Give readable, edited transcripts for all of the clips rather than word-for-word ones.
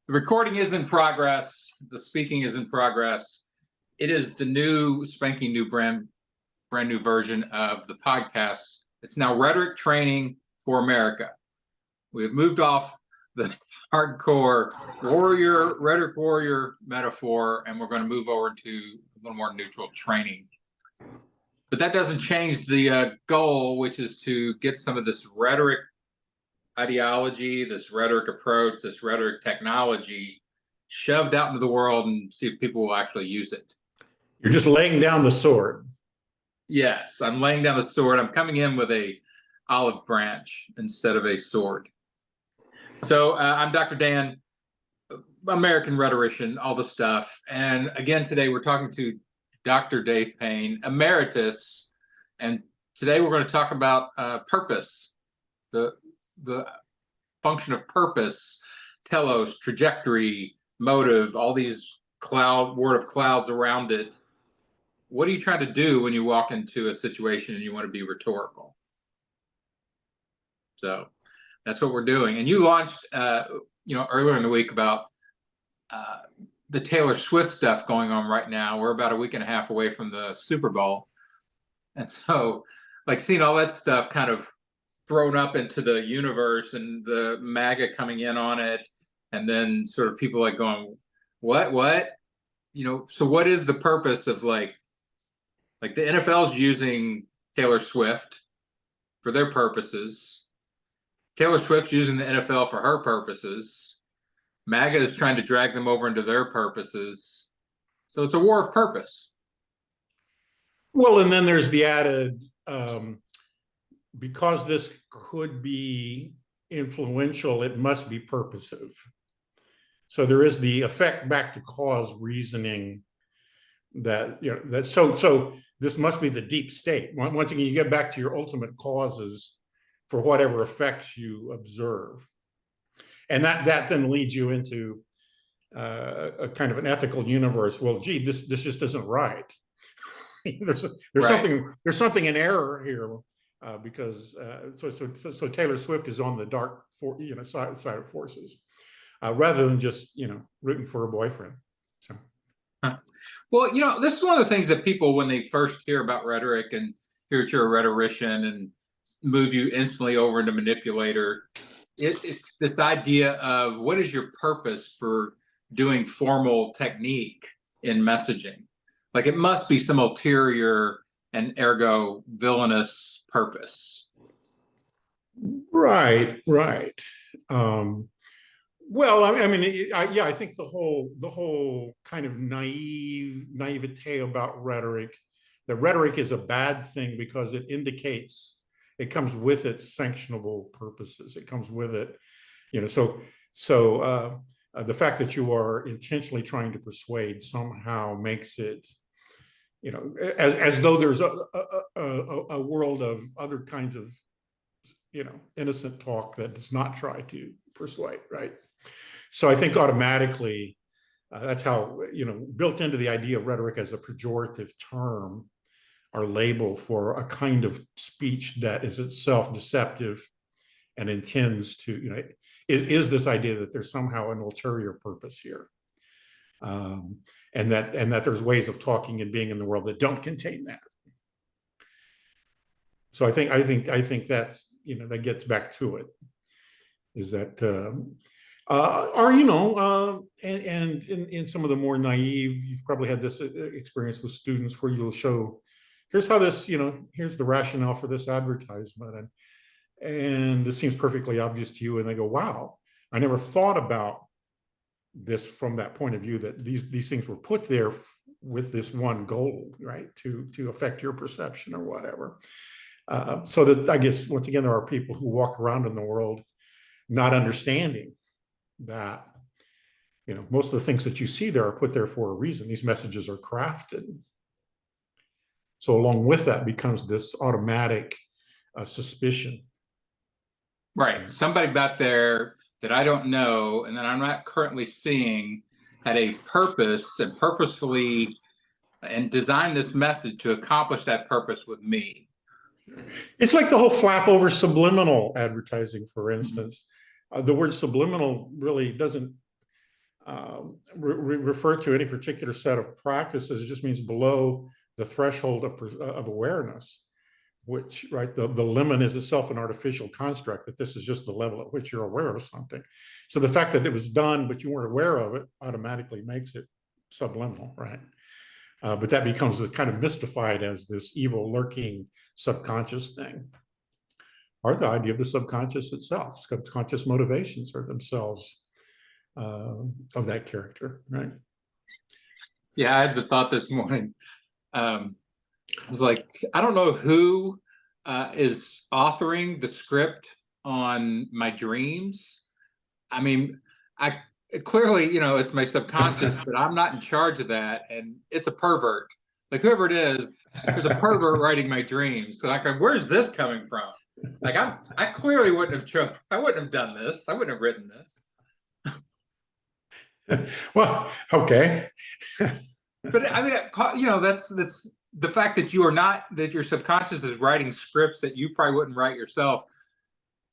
The recording is in progress. The speaking is in progress. It is the new spanking new brand new version of the podcast. It's now Rhetoric Training for America. We have moved off the hardcore rhetoric warrior metaphor, and we're going to move over to a little more neutral training. But that doesn't change the goal, which is to get some of this rhetoric ideology, this rhetoric approach, this rhetoric technology shoved out into the world and see if people will actually use it. You're just laying down the sword. Yes, I'm laying down the sword. I'm coming in with a olive branch instead of a sword. So I'm Dr. Dan, American rhetorician, all the stuff. And again, today we're talking to Dr. Dave Payne, emeritus. And today we're going to talk about purpose, the function of purpose, telos, trajectory, motive, all these word of clouds around it. What are you trying to do when you walk into a situation and you want to be rhetorical? So that's what we're doing. And you launched, earlier in the week about the Taylor Swift stuff going on right now. We're about a week and a half away from the Super Bowl. And so, like, seeing all that stuff kind of thrown up into the universe and the MAGA coming in on it, and then sort of people like going, what? So what is the purpose of like the NFL's using Taylor Swift for their purposes. Taylor Swift's using the NFL for her purposes. MAGA is trying to drag them over into their purposes. So it's a war of purpose. Well, and then there's the added, because this could be influential, it must be purposive. So there is the effect back to cause reasoning that, so this must be the deep state. Once again, you get back to your ultimate causes for whatever effects you observe. And that then leads you into a kind of an ethical universe. Well, gee, this just isn't right. there's right. something in error here because so Taylor Swift is on the dark side of forces rather than just rooting for her boyfriend. So. Well, this is one of the things that people, when they first hear about rhetoric and hear that you're a rhetorician and move you instantly over into manipulator, it's this idea of what is your purpose for doing formal technique in messaging? Like, it must be some ulterior and ergo villainous purpose. Right. Well, I mean, I think the whole kind of naivete about rhetoric, that rhetoric is a bad thing because it indicates it comes with its sanctionable purposes. It comes with it, so the fact that you are intentionally trying to persuade somehow makes it, as though there's a world of other kinds of, innocent talk that does not try to persuade, right? So I think automatically that's how, built into the idea of rhetoric as a pejorative term or label for a kind of speech that is itself deceptive and intends to, is this idea that there's somehow an ulterior purpose here. And that there's ways of talking and being in the world that don't contain that. So I think that's, that gets back to it, is that, and in some of the more naive, you've probably had this experience with students where you'll show, here's how this, here's the rationale for this advertisement. And it seems perfectly obvious to you. And they go, wow, I never thought about this from that point of view, that these things were put there with this one goal, right? To affect your perception or whatever. So that, I guess, once again, there are people who walk around in the world not understanding that, most of the things that you see there are put there for a reason. These messages are crafted. So along with that becomes this automatic suspicion. Right. Somebody back there that I don't know and that I'm not currently seeing had a purpose and purposefully and designed this message to accomplish that purpose with me. It's like the whole flap over subliminal advertising, for instance. The word subliminal really doesn't refer to any particular set of practices. It just means below the threshold of awareness, which, right, the limit is itself an artificial construct, that this is just the level at which you're aware of something. So the fact that it was done, but you weren't aware of it, automatically makes it subliminal, right? But that becomes kind of mystified as this evil lurking subconscious thing. Or the idea of the subconscious itself. Subconscious motivations are themselves of that character, right? Yeah, I had the thought this morning. I was like, I don't know who is authoring the script on my dreams. I mean, I clearly, it's my subconscious, but I'm not in charge of that, and it's a pervert. Like whoever it is, there's a pervert writing my dreams. So like, where's this coming from? Like I clearly wouldn't have done this. I wouldn't have written this. Well, okay. But I mean, that's the fact that that your subconscious is writing scripts that you probably wouldn't write yourself.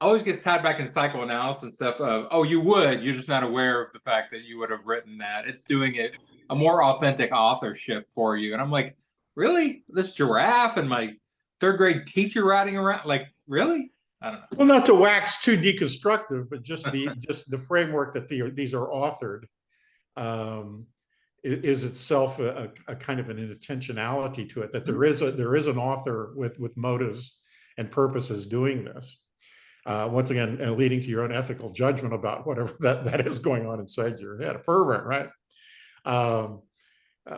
Always gets tied back in psychoanalysis stuff of, oh, you're just not aware of the fact that you would have written that. It's doing it a more authentic authorship for you. And I'm like, really? This giraffe and my third grade teacher riding around? Like, really? I don't know. Well, not to wax too deconstructive, but just the framework that these are authored is itself a kind of an intentionality to it, that there is an author with motives and purposes doing this. Once again, leading to your own ethical judgment about whatever that is going on inside your head, a pervert, right?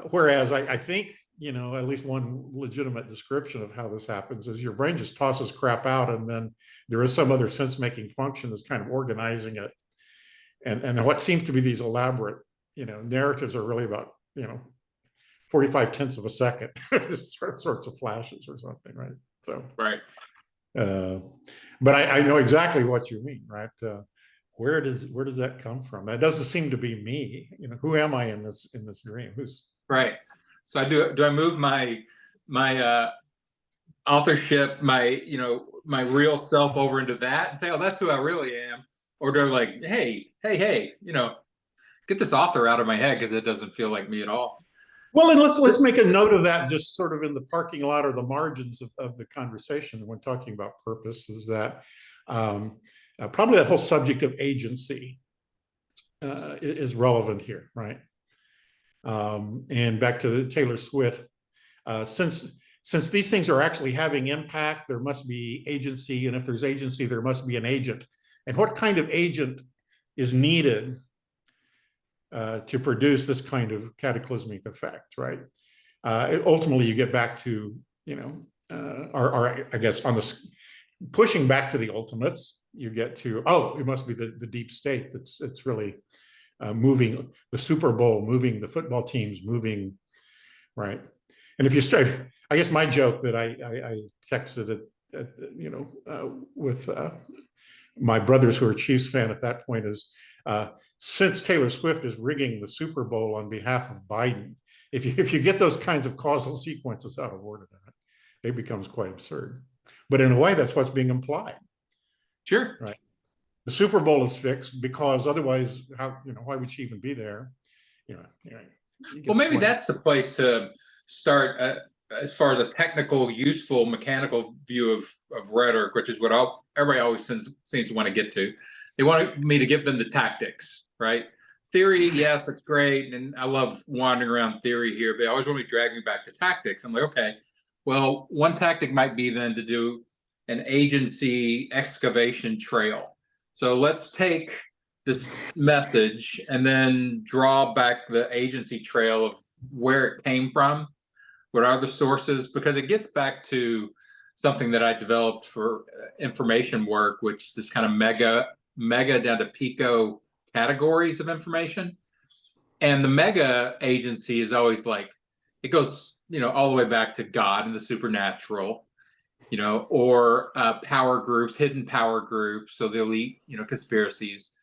Whereas I think, at least one legitimate description of how this happens is your brain just tosses crap out, and then there is some other sense-making function that's kind of organizing it. And what seems to be these elaborate, narratives are really about, 45/10 of a second, sorts of flashes or something, right? So, right. But I know exactly what you mean, right? Where does that come from? That doesn't seem to be me. Who am I in this dream? Who's right? So do I move my authorship, my real self over into that and say, oh, that's who I really am, or do I like, hey, get this author out of my head because it doesn't feel like me at all. Well, and let's make a note of that, just sort of in the parking lot or the margins of the conversation when talking about purpose, is that probably that whole subject of agency is relevant here, right? And back to Taylor Swift, since these things are actually having impact, there must be agency, and if there's agency, there must be an agent. And what kind of agent is needed to produce this kind of cataclysmic effect, right? Ultimately, you get back to, or I guess on the pushing back to the ultimates, you get to, oh, it must be the deep state that's really moving the Super Bowl, moving the football teams, moving, right? And if you start, I guess my joke that I texted it, with my brothers who are Chiefs fan at that point is, since Taylor Swift is rigging the Super Bowl on behalf of Biden, if you get those kinds of causal sequences out of order, it becomes quite absurd. But in a way, that's what's being implied. Sure. Right. The Super Bowl is fixed because otherwise, why would she even be there? Well, maybe that's the place to start as far as a technical, useful, mechanical view of rhetoric, which is what everybody always seems to want to get to. They want me to give them the tactics, right? Theory, yes, that's great. And I love wandering around theory here, but they always want me to drag me back to tactics. I'm like, okay, well, one tactic might be then to do an agency excavation trail. So let's take this message and then draw back the agency trail of where it came from, what are the sources, because it gets back to something that I developed for information work, which is kind of mega down to pico categories of information. And the mega agency is always like, it goes, all the way back to God and the supernatural, or power groups, hidden power groups. So the elite, conspiracies,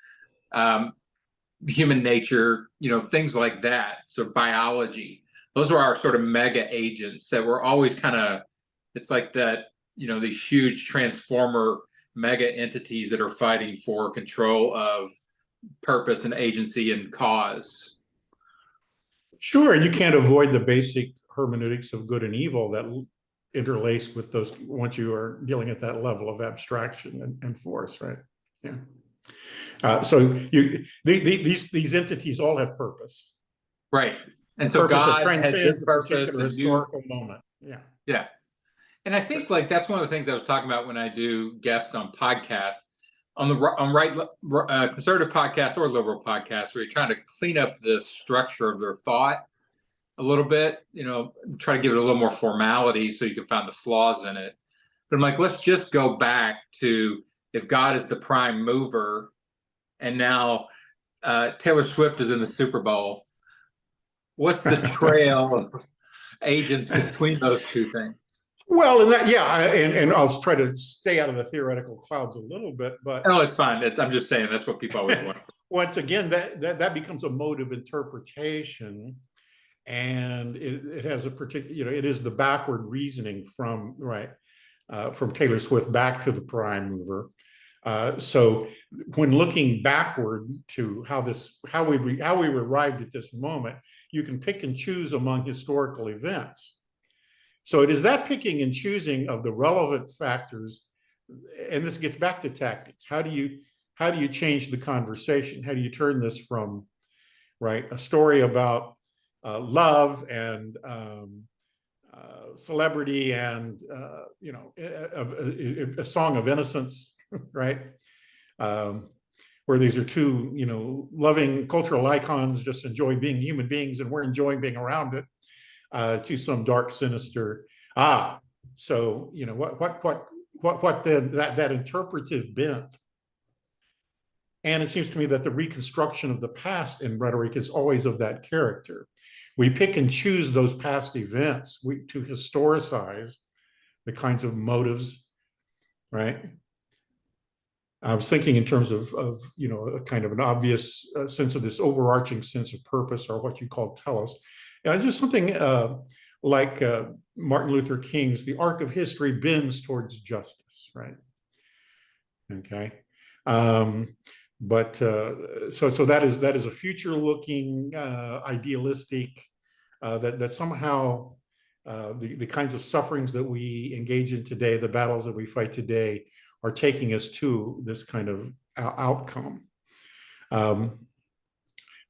human nature, things like that. So biology, those are our sort of mega agents that were always kind of, it's like that, these huge transformer mega entities that are fighting for control of purpose and agency and cause. Sure, and you can't avoid the basic hermeneutics of good and evil that interlace with those once you are dealing at that level of abstraction and force, right? Yeah. So these entities all have purpose. Right. And so Purpose that God has transcends his a purpose particular and you, historical moment. Yeah. yeah. And I think like that's one of the things I was talking about when I do guests on podcasts, on the conservative podcasts or liberal podcasts, where you're trying to clean up the structure of their thought a little bit, try to give it a little more formality so you can find the flaws in it. But I'm like, let's just go back to if God is the prime mover and now Taylor Swift is in the Super Bowl. What's the trail of agents between those two things? Well, and that, yeah, and I'll try to stay out of the theoretical clouds a little bit, but Oh, it's fine. I'm just saying that's what people always want. once again, that becomes a mode of interpretation, and it has a particular, it is the backward reasoning from from Taylor Swift back to the prime mover. So when looking backward to how we arrived at this moment, you can pick and choose among historical events. So it is that picking and choosing of the relevant factors, and this gets back to tactics. How do you change the conversation? How do you turn this from a story about love and celebrity and a song of innocence, right? Where these are two loving cultural icons just enjoy being human beings, and we're enjoying being around it. To some dark, sinister. So what then that interpretive bent. And it seems to me that the reconstruction of the past in rhetoric is always of that character. We pick and choose those past events to historicize the kinds of motives, right? I was thinking in terms of a kind of an obvious sense of this overarching sense of purpose, or what you call telos. Just something like Martin Luther King's "The arc of history bends towards justice," right? Okay, but so that is a future-looking, idealistic, that somehow the kinds of sufferings that we engage in today, the battles that we fight today, are taking us to this kind of outcome.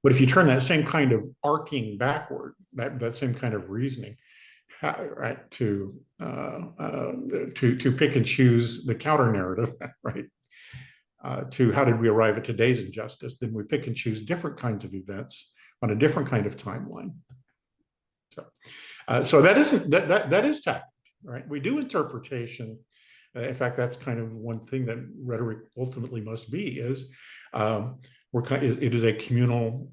But if you turn that same kind of arcing backward, that same kind of reasoning, right, to pick and choose the counter narrative, right, to how did we arrive at today's injustice, then we pick and choose different kinds of events on a different kind of timeline. So that is tactic, right? We do interpretation. In fact, that's kind of one thing that rhetoric ultimately must be is. It is a communal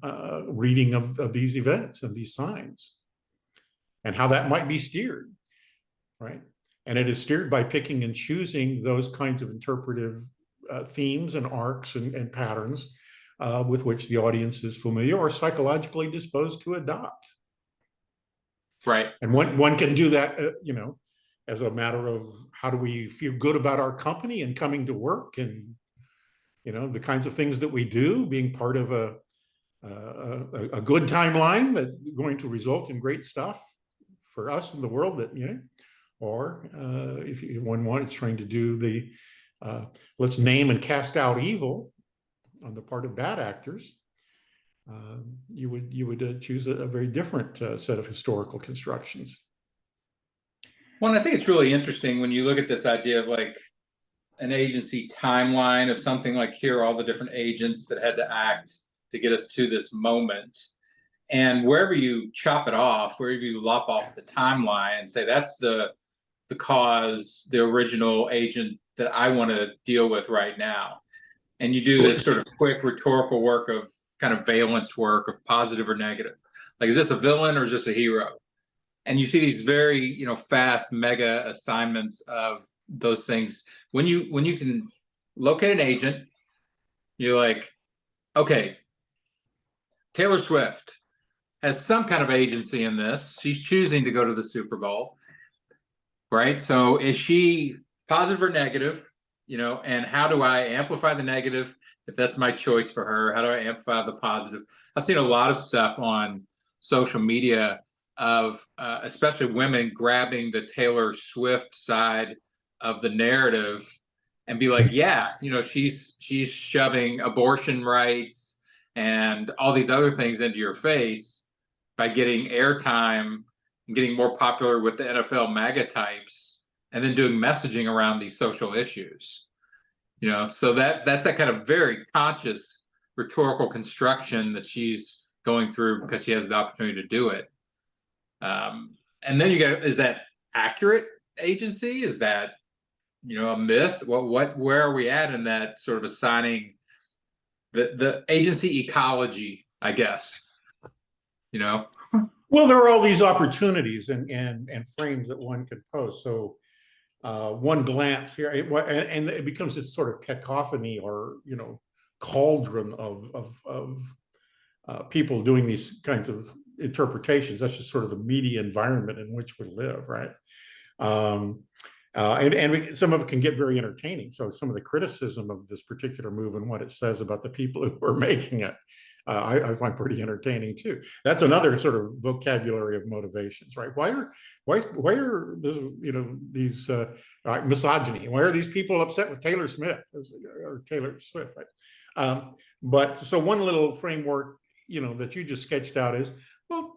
reading of these events and these signs, and how that might be steered, right? And it is steered by picking and choosing those kinds of interpretive themes and arcs and patterns with which the audience is familiar or psychologically disposed to adopt. Right. And one can do that, as a matter of how do we feel good about our company and coming to work, and the kinds of things that we do, being part of a good timeline that's going to result in great stuff for us in the world, that or if one wants trying to do the let's name and cast out evil on the part of bad actors, you would choose a very different set of historical constructions. Well, I think it's really interesting when you look at this idea of like an agency timeline of something like here are all the different agents that had to act to get us to this moment. And wherever you chop it off, wherever you lop off the timeline and say that's the cause, the original agent that I want to deal with right now. And you do this sort of quick rhetorical work of kind of valence work of positive or negative. Like, is this a villain or is this a hero? And you see these very, fast mega assignments of those things. When you can locate an agent, you're like, okay, Taylor Swift has some kind of agency in this. She's choosing to go to the Super Bowl, right? So is she positive or negative? and how do I amplify the negative if that's my choice for her? How do I amplify the positive? I've seen a lot of stuff on social media of especially women grabbing the Taylor Swift side of the narrative and be like, yeah, she's shoving abortion rights and all these other things into your face by getting airtime and getting more popular with the NFL MAGA types, and then doing messaging around these social issues. So that's that kind of very conscious rhetorical construction that she's going through because she has the opportunity to do it. And then you go, is that accurate agency? Is that a myth? Where are we at in that sort of assigning the agency ecology, I guess? Well, there are all these opportunities and frames that one could pose. So one glance here, and it becomes this sort of cacophony or cauldron of people doing these kinds of interpretations. That's just sort of the media environment in which we live, right? And some of it can get very entertaining. So some of the criticism of this particular move and what it says about the people who are making it, I find pretty entertaining too. That's another sort of vocabulary of motivations, right? Why are these misogyny? Why are these people upset with Taylor Smith or Taylor Swift, right? But so one little framework, that you just sketched out is, well,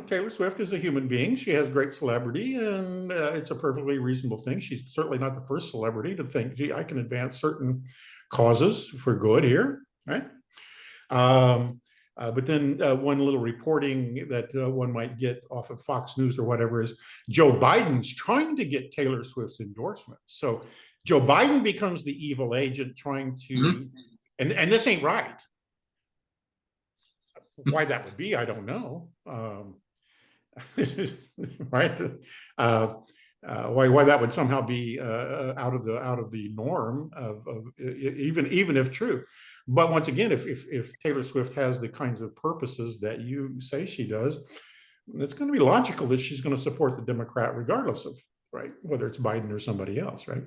Taylor Swift is a human being. She has great celebrity, and it's a perfectly reasonable thing. She's certainly not the first celebrity to think, gee, I can advance certain causes for good here, right? But then one little reporting that one might get off of Fox News or whatever is Joe Biden's trying to get Taylor Swift's endorsement. So Joe Biden becomes the evil agent trying to, and this ain't right. Why that would be, I don't know. Right? Why that would somehow be out of the norm of even if true. But once again, if Taylor Swift has the kinds of purposes that you say she does, it's going to be logical that she's going to support the Democrat regardless of, right, whether it's Biden or somebody else, right?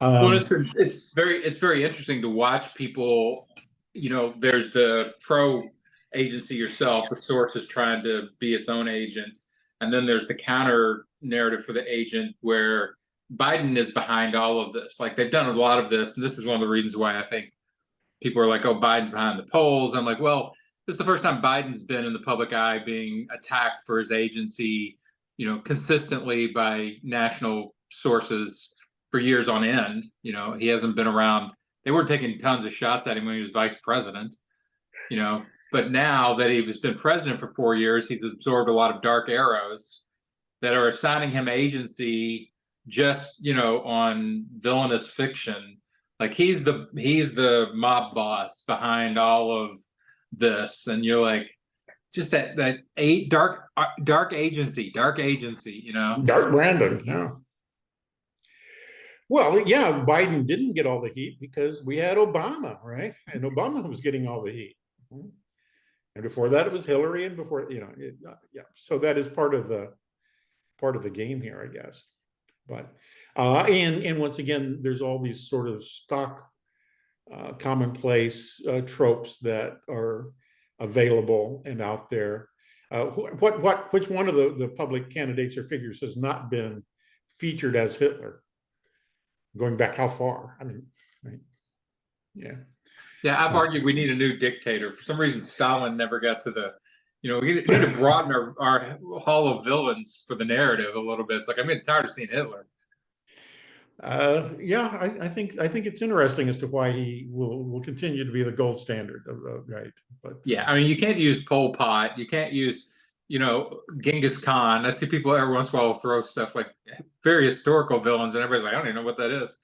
Well, it's very interesting to watch people. There's the pro agency yourself, the source is trying to be its own agent. And then there's the counter narrative for the agent where Biden is behind all of this. Like, they've done a lot of this. And this is one of the reasons why I think people are like, oh, Biden's behind the polls. I'm like, well, this is the first time Biden's been in the public eye being attacked for his agency, consistently by national sources for years on end. He hasn't been around. They were taking tons of shots at him when he was vice president, but now that he's been president for 4 years, he's absorbed a lot of dark arrows that are assigning him agency just, on villainous fiction. Like, he's the mob boss behind all of this. And you're like, just that dark agency, Dark Brandon, yeah. Well, yeah, Biden didn't get all the heat because we had Obama, right? And Obama was getting all the heat. And before that, it was Hillary, and before, yeah. So that is part of the game here, I guess. But and once again, there's all these sort of stock commonplace tropes that are available and out there. Which one of the public candidates or figures has not been featured as Hitler? Going back how far? I mean, right? Yeah. Yeah, I've argued we need a new dictator. For some reason, Stalin never got to the, we need to broaden our hall of villains for the narrative a little bit. It's like, I'm getting tired of seeing Hitler. Yeah, I think it's interesting as to why he will continue to be the gold standard, right? But yeah, I mean, you can't use Pol Pot. You can't use, Genghis Khan. I see people every once in a while throw stuff like very historical villains, and everybody's like, I don't even know what that is.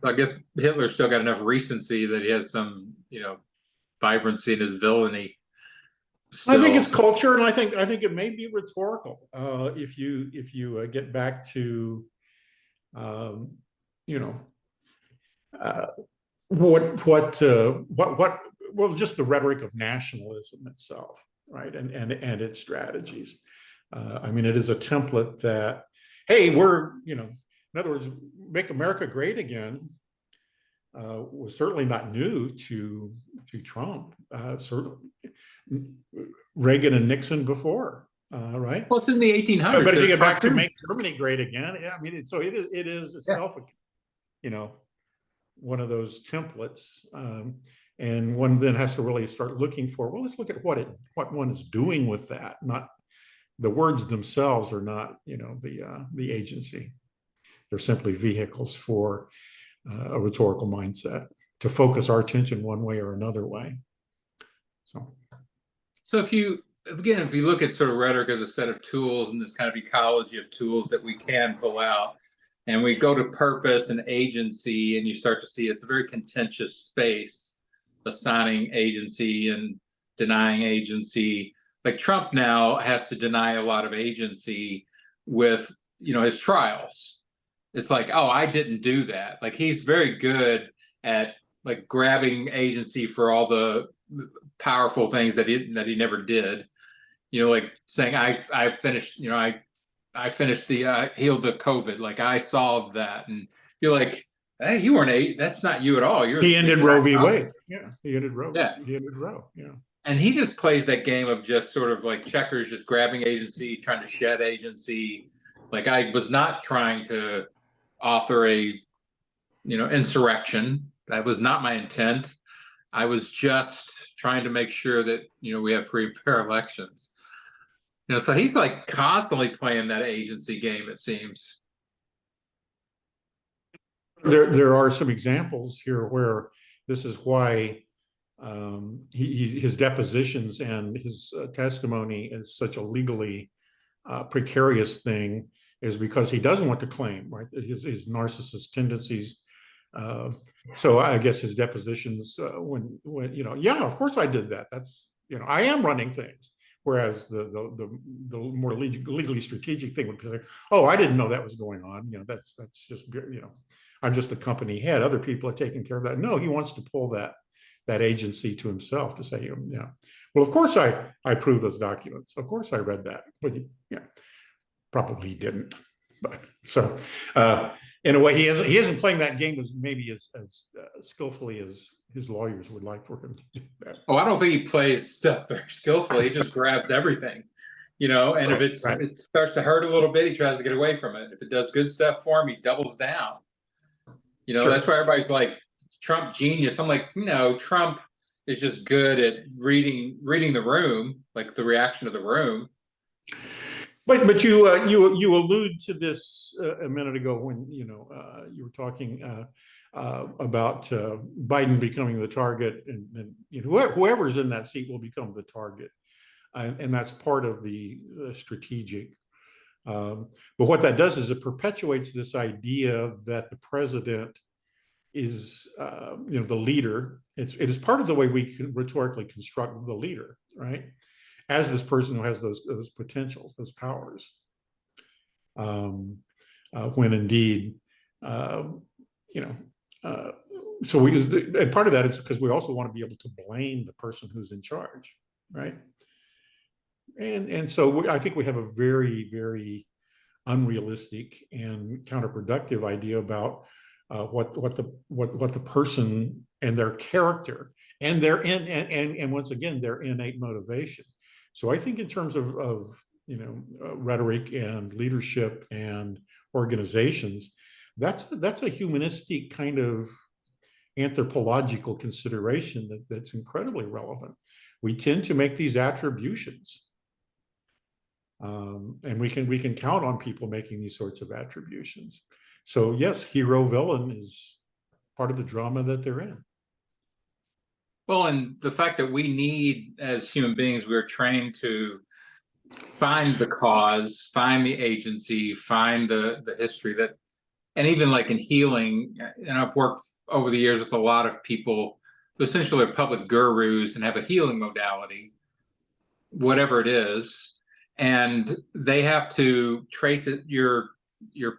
I guess Hitler still got enough recency that he has some, vibrancy in his villainy. Still. I think it's culture, and I think it may be rhetorical. If you get back to, well, just the rhetoric of nationalism itself, right, and its strategies. I mean, it is a template that, hey, we're in other words, make America great again was certainly not new to Trump. Certainly Reagan and Nixon before, right? Well, it's in the 1800s. But if you There's get back to cartoons. make Germany great again, yeah, I mean, so it is itself, you know, one of those templates, and one then has to really start looking for. Well, let's look at what one is doing with that. Not the words themselves are not, you know, the agency. They're simply vehicles for a rhetorical mindset to focus our attention one way or another way. So if you look at sort of rhetoric as a set of tools and this kind of ecology of tools that we can pull out, and we go to purpose and agency, and you start to see it's a very contentious space, assigning agency and denying agency. Like Trump now has to deny a lot of agency with, you know, his trials. It's like, oh, I didn't do that. Like he's very good at like grabbing agency for all the powerful things that he never did. You know, like saying I finished, you know, I finished the healed the COVID, like I solved that, and you're like, hey, you weren't that's not you at all. You're he ended Roe v. Wade. opposite. Yeah, he ended Roe. Yeah, he ended Roe. Yeah, and he just plays that game of just sort of like checkers, just grabbing agency, trying to shed agency. Like I was not trying to author a, you know, insurrection. That was not my intent. I was just trying to make sure that, you know, we have free and fair elections. You know, so he's like constantly playing that agency game, it seems. there are some examples here where this is why his depositions and his testimony is such a legally precarious thing, is because he doesn't want to claim, right, his narcissist tendencies. So I guess his depositions, when you know, yeah, of course I did that. That's, you know, I am running things. Whereas the more legally strategic thing would be like, oh, I didn't know that was going on. You know, that's just, you know, I'm just the company head. Other people are taking care of that. No, he wants to pull that agency to himself to say, yeah, well, of course I approved those documents. Of course I read that, but yeah, probably he didn't. But so in a way, he isn't playing that game as maybe as skillfully as his lawyers would like for him to do that. Oh, I don't think he plays stuff very skillfully. He just grabs everything, you know, and if it starts to hurt a little bit, he tries to get away from it. If it does good stuff for him, he doubles down. You know, that's why everybody's like, Trump genius. I'm like, no, Trump is just good at reading the room, like the reaction of the room. But you allude to this a minute ago when, you know, you were talking about Biden becoming the target, and you know, whoever's in that seat will become the target, and that's part of the strategic. But what that does is it perpetuates this idea that the president is, you know, the leader. It is part of the way we can rhetorically construct the leader, right? As this person who has those potentials, those powers, when indeed, you know, so and part of that is because we also want to be able to blame the person who's in charge, right? And so I think we have a very, very unrealistic and counterproductive idea about what the person and their character and and once again their innate motivation. So I think in terms of you know, rhetoric and leadership and organizations, that's a humanistic kind of anthropological consideration that's incredibly relevant. We tend to make these attributions, and we can count on people making these sorts of attributions. So yes, hero villain is part of the drama that they're in. Well, and the fact that we need, as human beings, we're trained to find the cause, find the agency, find the history that, and even like in healing, and I've worked over the years with a lot of people who essentially are public gurus and have a healing modality, whatever it is, and they have to trace your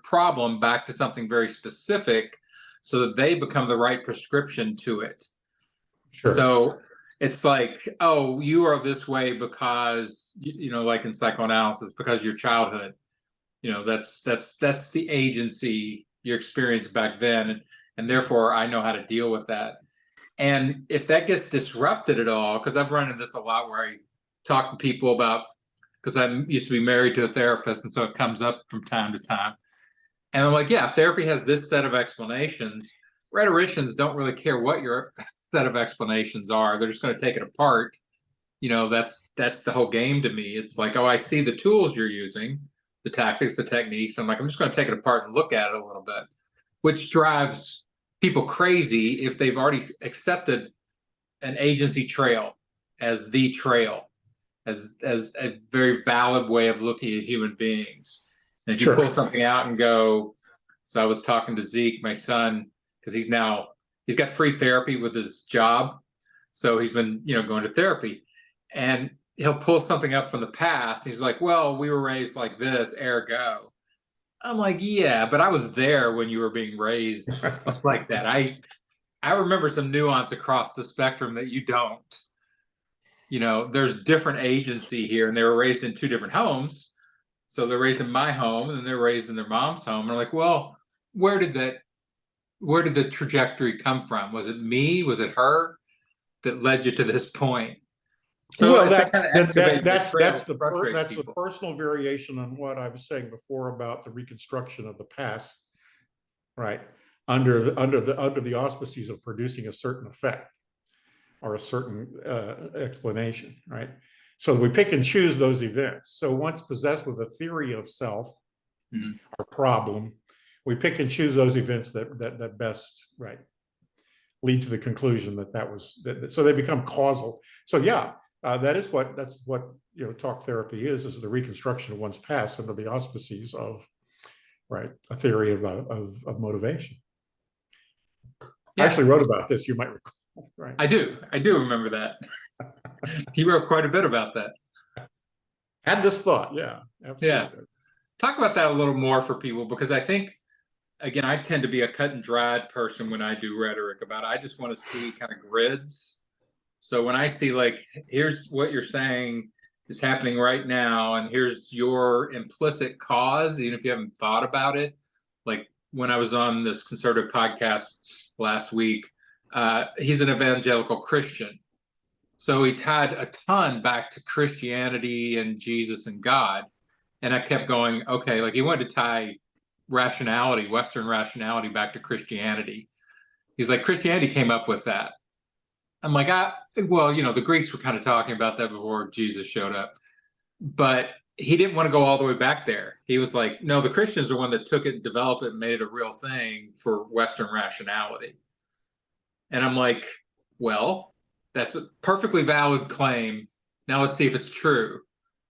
problem back to something very specific so that they become the right prescription to it. Sure. So it's like, oh, you are this way because, you know, like in psychoanalysis, because your childhood, that's the agency you experienced back then, and therefore I know how to deal with that. And if that gets disrupted at all, because I've run into this a lot where I talk to people about, because I used to be married to a therapist, and so it comes up from time to time. And I'm like, yeah, therapy has this set of explanations. Rhetoricians don't really care what your set of explanations are. They're just going to take it apart. That's the whole game to me. It's like, oh, I see the tools you're using, the tactics, the techniques. I'm like, I'm just going to take it apart and look at it a little bit, which drives people crazy if they've already accepted an agency trail as the trail, as a very valid way of looking at human beings. And if you pull something out and go, so I was talking to Zeke, my son, because he's got free therapy with his job. So he's been, going to therapy, and he'll pull something up from the past. He's like, well, we were raised like this, ergo. I'm like, yeah, but I was there when you were being raised like that. I remember some nuance across the spectrum that you don't. There's different agency here, and they were raised in two different homes. So they're raised in my home, and then they're raised in their mom's home. And I'm like, well, where did the trajectory come from? Was it me? Was it her that led you to this point? So well, that's the personal variation on what I was saying before about the reconstruction of the past, right? Under the auspices of producing a certain effect or a certain explanation, right? So we pick and choose those events. So once possessed with a theory of self or problem, we pick and choose those events that best, right, lead to the conclusion that so they become causal. So yeah, that's what talk therapy is the reconstruction of one's past under the auspices of, right, a theory of motivation. Yeah. I actually wrote about this, you might recall, right? I do remember that. He wrote quite a bit about that. Had this thought, yeah, absolutely. Yeah. Talk about that a little more for people, because I think, again, I tend to be a cut and dried person when I do rhetoric about it. I just want to see kind of grids. So when I see, like, here's what you're saying is happening right now, and here's your implicit cause, even if you haven't thought about it. Like when I was on this conservative podcast last week, he's an evangelical Christian. So he tied a ton back to Christianity and Jesus and God. And I kept going, okay, like he wanted to tie rationality, Western rationality, back to Christianity. He's like, Christianity came up with that. I'm like, well, the Greeks were kind of talking about that before Jesus showed up. But he didn't want to go all the way back there. He was like, no, the Christians are the one that took it and developed it and made it a real thing for Western rationality. And I'm like, well, that's a perfectly valid claim. Now let's see if it's true.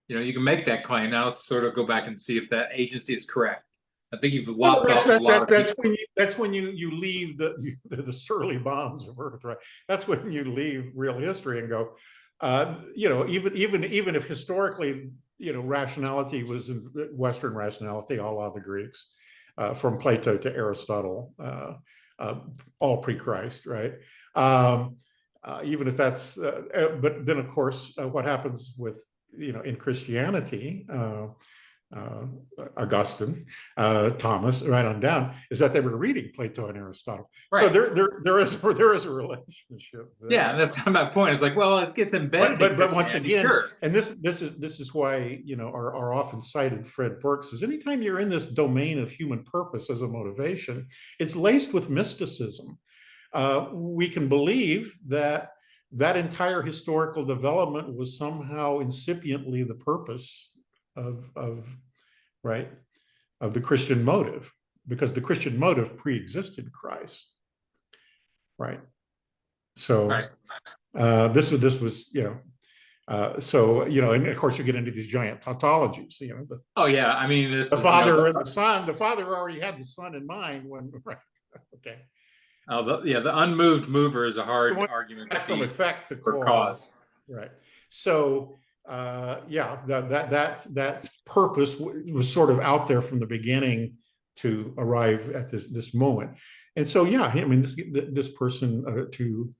You can make that claim. Now let's sort of go back and see if that agency is correct. I think you've lopped off a lot of people. That's when you leave the surly bounds of earth, right? That's when you leave real history and go, even if historically, rationality was in Western rationality, a la the Greeks, from Plato to Aristotle, all pre-Christ, right? Even if that's, but then of course, what happens with, in Christianity, Augustine, Thomas, right on down, is that they were reading Plato and Aristotle. Right. So there is a relationship there. Yeah, that's kind of my point. It's like, well, it gets embedded. But once again, sure. And this is why our often cited Fred Burke says, anytime you're in this domain of human purpose as a motivation, it's laced with mysticism. We can believe that entire historical development was somehow incipiently the purpose of the Christian motive, because the Christian motive pre-existed Christ, right? So right. This was so and of course you get into these giant tautologies, oh yeah, I mean the Father and the Son. The Father already had the Son in mind when right. Okay. Oh, the unmoved mover is a hard argument from effect to cause. Right. So that purpose was sort of out there from the beginning to arrive at this moment. And so I mean this person to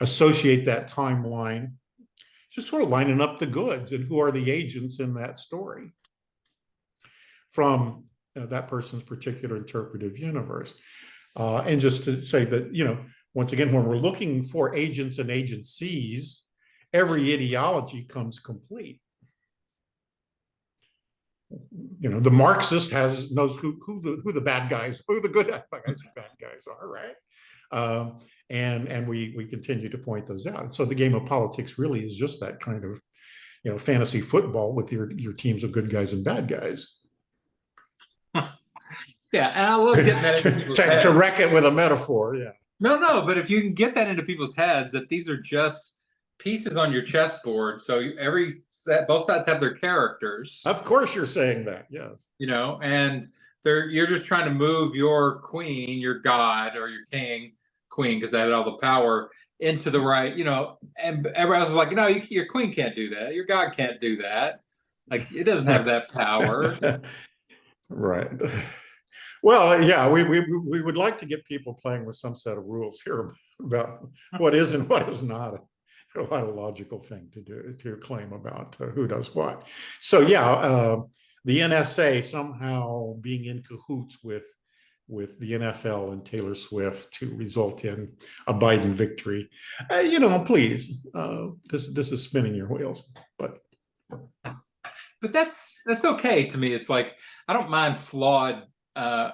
associate that timeline, just sort of lining up the goods and who are the agents in that story. from that person's particular interpretive universe. And just to say that, once again, when we're looking for agents and agencies, every ideology comes complete. The Marxist knows who the bad guys, who the good guys and bad guys are, right? And we continue to point those out. So the game of politics really is just that kind of, fantasy football with your teams of good guys and bad guys. Yeah, and I love getting that into people's heads. To wreck it with a metaphor, yeah. No, but if you can get that into people's heads, that these are just pieces on your chessboard, so both sides have their characters. Of course, you're saying that, yes. And you're just trying to move your queen, your god, or your king, queen, because that had all the power, into the right, and everybody else is like, no, your queen can't do that, your god can't do that, like it doesn't have that power. Right. Well, yeah, we would like to get people playing with some set of rules here about what is and what is not a logical thing to claim about who does what. So yeah, the NSA somehow being in cahoots with the NFL and Taylor Swift to result in a Biden victory. Please, this is spinning your wheels, but that's okay to me. It's like, I don't mind flawed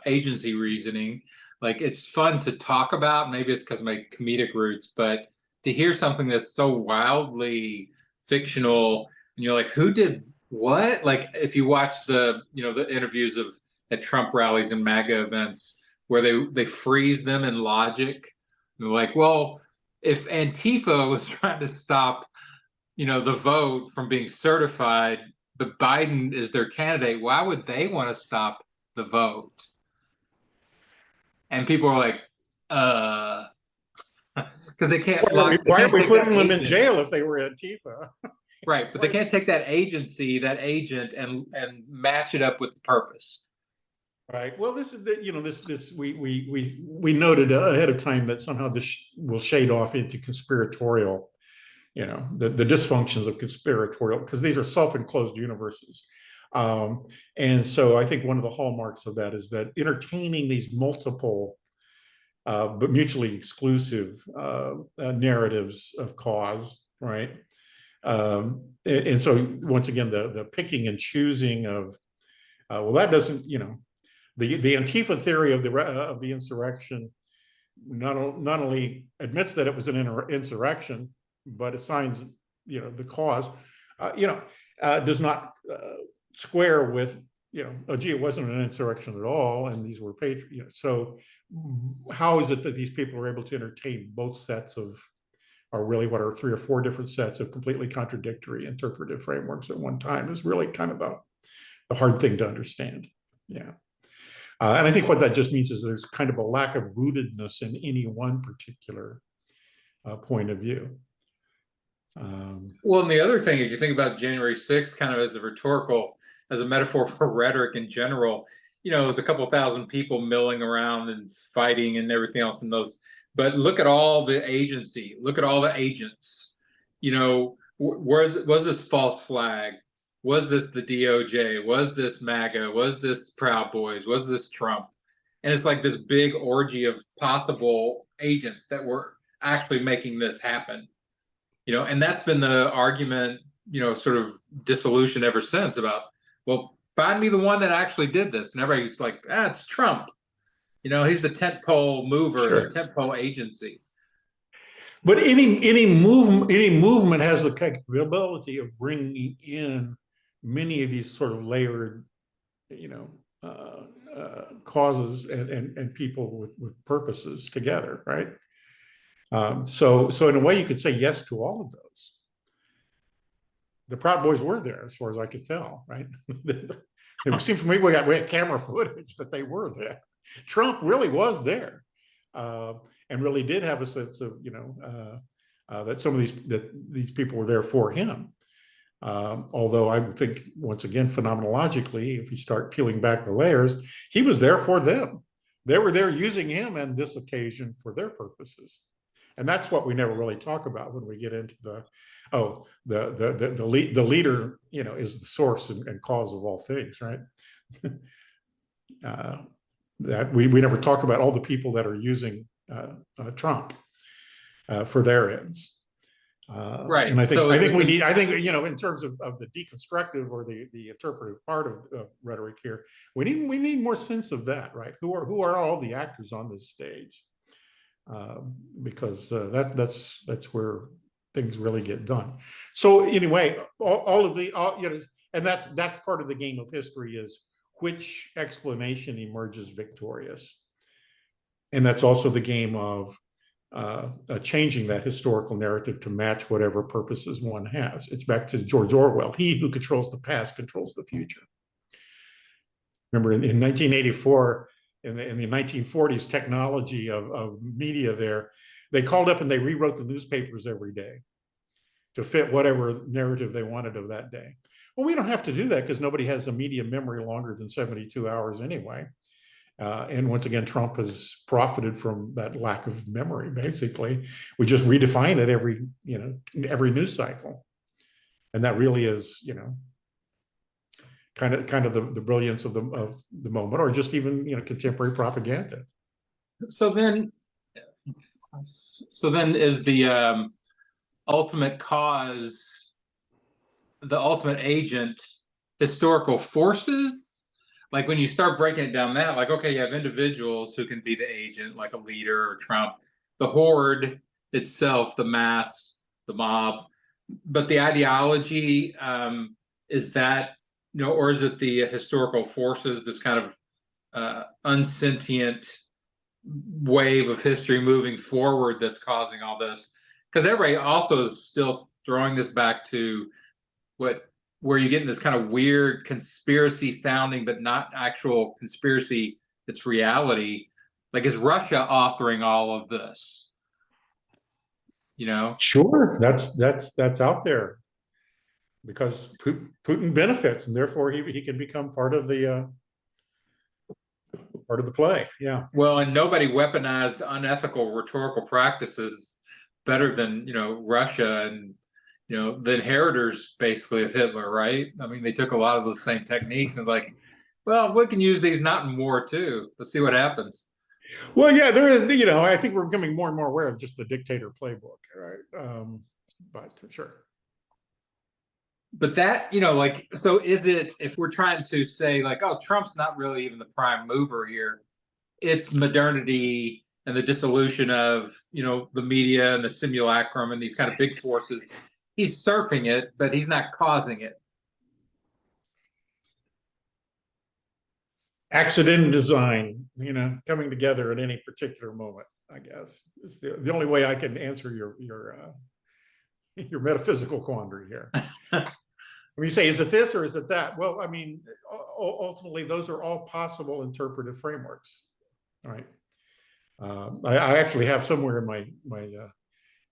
agency reasoning. Like, it's fun to talk about. Maybe it's because of my comedic roots, but to hear something that's so wildly fictional, and you're like, who did what? Like, if you watch the interviews at Trump rallies and MAGA events where they freeze them in logic. They're like, well, if Antifa was trying to stop, the vote from being certified, but Biden is their candidate, why would they want to stop the vote? And people are like, because they can't. Why are we putting them in jail if they were Antifa? Right, but they can't take that agent, and match it up with the purpose. Right. Well, this is this we noted ahead of time that somehow this will shade off into conspiratorial, the dysfunctions of conspiratorial, because these are self-enclosed universes. And so I think one of the hallmarks of that is that entertaining these multiple but mutually exclusive narratives of cause, right? And so once again, the picking and choosing of, well, that doesn't, the Antifa theory of the insurrection not only admits that it was an insurrection, but assigns, the cause, does not square with, oh, gee, it wasn't an insurrection at all, and these were patriots. So how is it that these people are able to entertain both sets of, or really what are 3 or 4 different sets of completely contradictory interpretive frameworks at one time, is really kind of the hard thing to understand. Yeah. And I think what that just means is there's kind of a lack of rootedness in any one particular point of view. Well, and the other thing is, you think about January 6th kind of as a metaphor for rhetoric in general. There's a couple thousand people milling around and fighting and everything else in those. But look at all the agency. Look at all the agents. Was this false flag? Was this the DOJ? Was this MAGA? Was this Proud Boys? Was this Trump? And it's like this big orgy of possible agents that were actually making this happen. And that's been the argument, sort of dissolution ever since, about, well, find me the one that actually did this. And everybody's like, it's Trump. He's the tentpole mover, Sure. The tentpole agency. But any movement has the capability of bringing in many of these sort of layered, causes and people with purposes together, right? So in a way, you could say yes to all of those. The Proud Boys were there, as far as I could tell, right? It seems to me we had camera footage that they were there. Trump really was there, and really did have a sense of, that some of these people were there for him. Although I would think, once again, phenomenologically, if you start peeling back the layers, he was there for them. They were there using him and this occasion for their purposes. And that's what we never really talk about when we get into the leader, is the source and cause of all things, right? that we never talk about all the people that are using Trump for their ends. Right. And I think So we need, I think, you know, in terms of the deconstructive or the interpretive part of rhetoric here, we need more sense of that, right? Who are all the actors on this stage? Because that's where things really get done. So anyway, all of the you know, and that's part of the game of history, is which explanation emerges victorious, and that's also the game of changing that historical narrative to match whatever purposes one has. It's back to George Orwell: he who controls the past controls the future. Remember in 1984, in the 1940s, technology of media there, they called up and they rewrote the newspapers every day to fit whatever narrative they wanted of that day. Well, we don't have to do that because nobody has a media memory longer than 72 hours anyway. And once again, Trump has profited from that lack of memory. Basically, we just redefine it every news cycle, and that really is, you know, kind of the brilliance of the moment, or just even, you know, contemporary propaganda. So then is the ultimate cause, the ultimate agent, historical forces? Like when you start breaking it down that, like, okay, you have individuals who can be the agent, like a leader or Trump, the horde itself, the mass, the mob, but the ideology, is that, you know, or is it the historical forces, this kind of unsentient wave of history moving forward that's causing all this? Because everybody also is still throwing this back to where you're getting this kind of weird conspiracy sounding, but not actual conspiracy, it's reality. Like, is Russia authoring all of this? You know? Sure, that's out there because Putin benefits, and therefore he can become part of the play. Yeah. Well, and nobody weaponized unethical rhetorical practices better than, you know, Russia and, you know, the inheritors basically of Hitler, right? I mean, they took a lot of those same techniques and like, well, we can use these not in war too. Let's see what happens. Well, yeah, there is, you know, I think we're becoming more and more aware of just the dictator playbook, right? But sure. But that, you know, like, so is it, if we're trying to say like, oh, Trump's not really even the prime mover here, it's modernity and the dissolution of, you know, the media and the simulacrum and these kind of big forces. He's surfing it, but he's not causing it. Accident design, you know, coming together at any particular moment, I guess, is the only way I can answer your metaphysical quandary here. When you say, is it this or is it that? Well, I mean, ultimately, those are all possible interpretive frameworks, right? I actually have somewhere in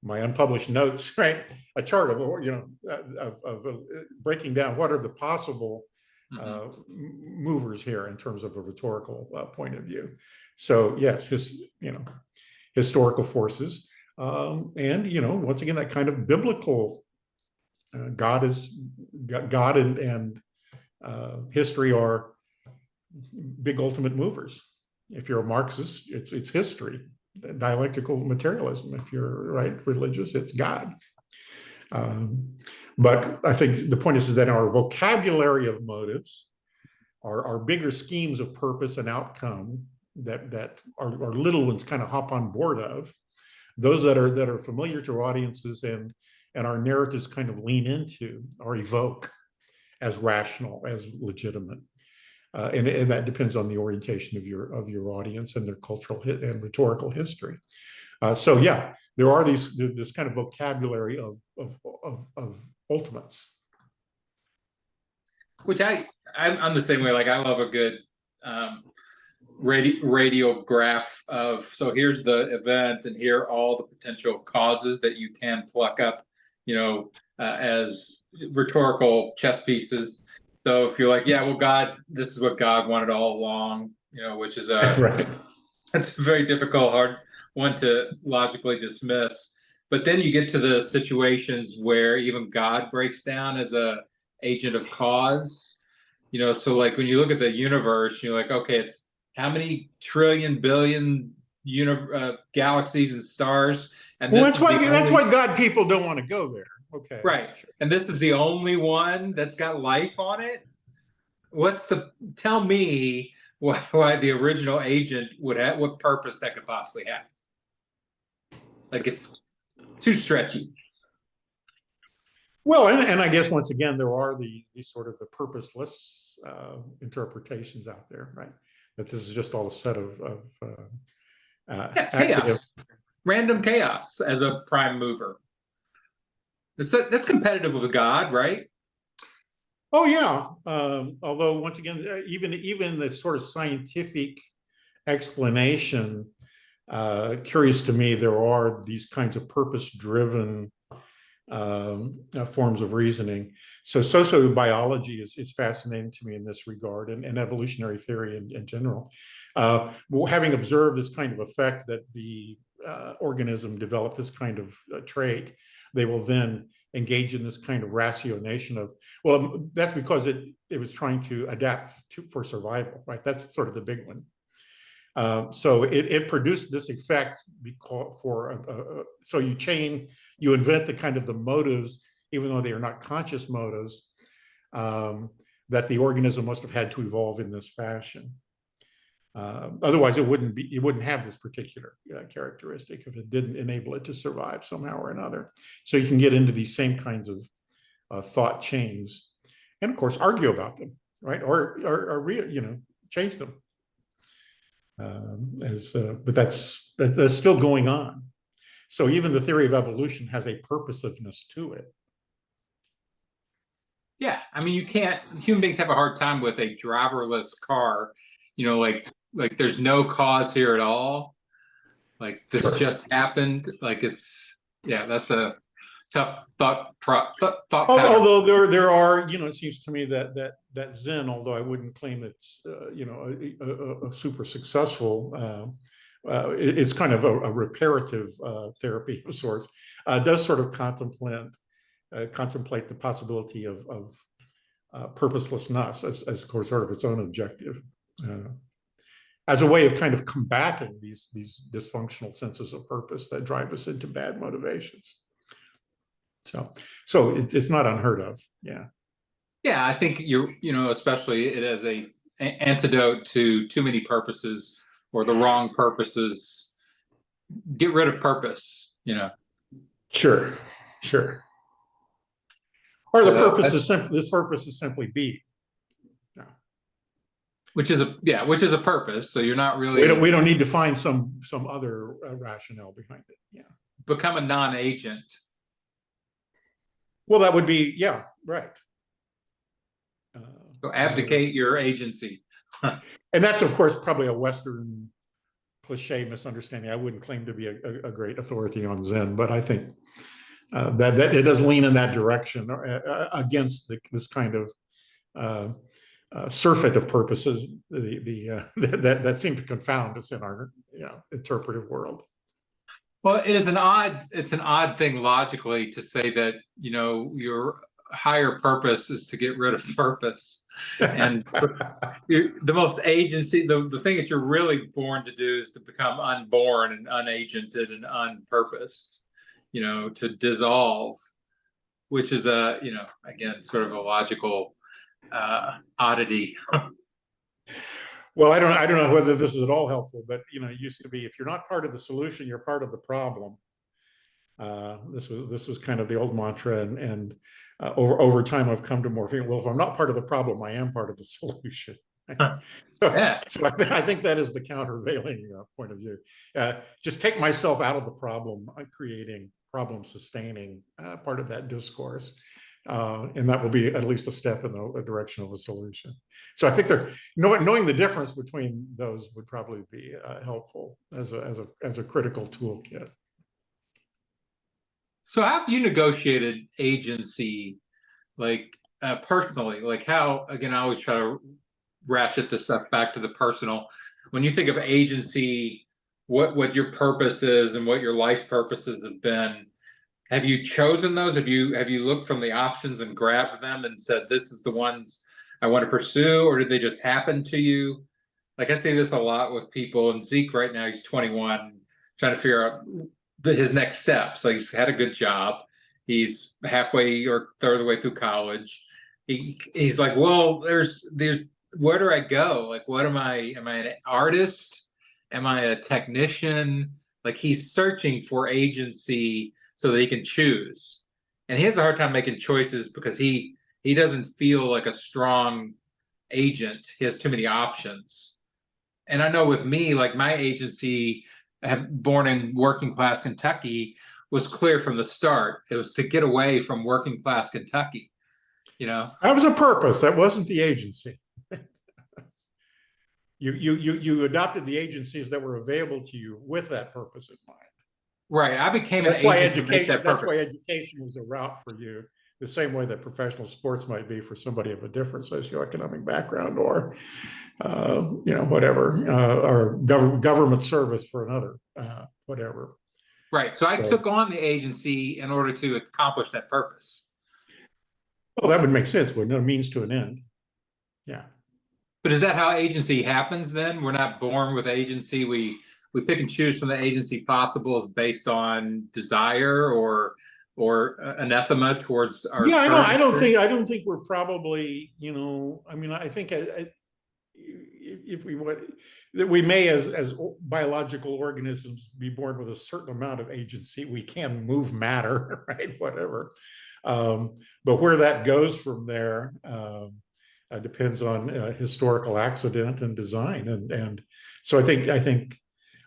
my unpublished notes, right, a chart of, you know, of breaking down what are the possible movers here in terms of a rhetorical point of view. So yes, historical forces, and, you know, once again, that kind of biblical God and history are big ultimate movers. If you're a Marxist, it's history. Dialectical materialism. If you're religious, it's God. But I think the point is that our vocabulary of motives, our bigger schemes of purpose and outcome that our little ones kind of hop on board of, those that are familiar to our audiences and our narratives kind of lean into or evoke as rational, as legitimate. And that depends on the orientation of your audience and their cultural and rhetorical history. So yeah, there are this kind of vocabulary of ultimates. Which I'm the same way. Like, I love a good radiograph of, so here's the event and here are all the potential causes that you can pluck up, you know, as rhetorical chess pieces. So if you're like, yeah, well, God, this is what God wanted all along, you know, which is Right. that's a very difficult, hard one to logically dismiss. But then you get to the situations where even God breaks down as a agent of cause. So like when you look at the universe, you're like, okay, it's how many trillion billion galaxies and stars, and Well, this is the that's only why God people don't want to go there. Okay, right, sure. and this is the only one that's got life on it. Tell me why the original agent would have what purpose that could possibly have? Like it's too stretchy. Well, and I guess once again there are these sort of the purposeless interpretations out there, right? That this is just all a set of Yeah, accident. chaos, random chaos as a prime mover. That's competitive with God, right? Oh yeah. Although once again, even the sort of scientific explanation, curious to me, there are these kinds of purpose-driven forms of reasoning. So sociobiology is fascinating to me in this regard, and evolutionary theory in general. Having observed this kind of effect that the organism developed this kind of trait, they will then engage in this kind of ratiocination of, well, that's because it was trying to adapt for survival, right? That's sort of the big one. So it produced this effect so you invent the kind of the motives, even though they are not conscious motives, that the organism must have had to evolve in this fashion. Otherwise, it wouldn't have this particular characteristic if it didn't enable it to survive somehow or another. So you can get into these same kinds of thought chains, and of course argue about them, right? Or change them. But that's still going on. So even the theory of evolution has a purposiveness to it. Yeah, I mean, you can't. Human beings have a hard time with a driverless car. Like there's no cause here at all. Like this Sure. just happened. Like that's a tough thought pattern. Although there are, it seems to me that Zen, although I wouldn't claim it's a super successful, it's kind of a reparative therapy of sorts, does sort of contemplate the possibility of purposelessness as sort of its own objective, as a way of kind of combating these dysfunctional senses of purpose that drive us into bad motivations. So it's not unheard of. Yeah. Yeah, I think especially it as a antidote to too many purposes or the wrong purposes. Get rid of purpose. Sure. Or But, the purpose is this purpose is simply be. No. Which is a purpose. So you're not really. We don't need to find some other rationale behind it. Yeah. Become a non-agent. Well, that would be, yeah, right. So abdicate your agency. And that's, of course, probably a Western cliche misunderstanding. I wouldn't claim to be a great authority on Zen, but I think that it does lean in that direction against this kind of surfeit of purposes that seem to confound us in our interpretive world. Well, it's an odd thing logically to say that your higher purpose is to get rid of purpose, and the most agency, the thing that you're really born to do is to become unborn and unagented and unpurposed, to dissolve, which is again sort of a logical oddity. Well, I don't know whether this is at all helpful, but it used to be, if you're not part of the solution, you're part of the problem. This was kind of the old mantra, and over time I've come to more think, well, if I'm not part of the problem, I am part of the solution. Yeah. So I think that is the countervailing point of view. Just take myself out of the problem, creating problem sustaining part of that discourse. And that will be at least a step in the direction of a solution. So I think knowing the difference between those would probably be helpful as a critical toolkit. So how have you negotiated agency, like personally? Like how, again, I always try to ratchet this stuff back to the personal. When you think of agency, what your purpose is and what your life purposes have been, have you chosen those? Have you looked from the options and grabbed them and said, this is the ones I want to pursue, or did they just happen to you? Like I say this a lot with people, and Zeke right now, he's 21, trying to figure out his next steps. So he's had a good job. He's halfway or third of the way through college. He's like, well, there's where do I go? Like, what am I? Am I an artist? Am I a technician? Like he's searching for agency so that he can choose. And he has a hard time making choices because he doesn't feel like a strong agent. He has too many options. And I know with me, like my agency, born in working class Kentucky, was clear from the start. It was to get away from working class Kentucky, you know? That was a purpose. That wasn't the agency. You adopted the agencies that were available to you with that purpose in mind. Right. I became an That's why agent to make education. that That's why purpose. education was a route for you, the same way that professional sports might be for somebody of a different socioeconomic background, or whatever, or government service for another, whatever. Right. So I took on the agency in order to accomplish that purpose. Well, that would make sense, wouldn't it? A means to an end. Yeah. But is that how agency happens then? We're not born with agency. We pick and choose from the agency possibles based on desire or anathema towards our Yeah, current I don't experience? think we're probably, I mean, I think if we want, that we may, as biological organisms, be born with a certain amount of agency. We can move matter, right? Whatever. But where that goes from there depends on historical accident and design. And so I think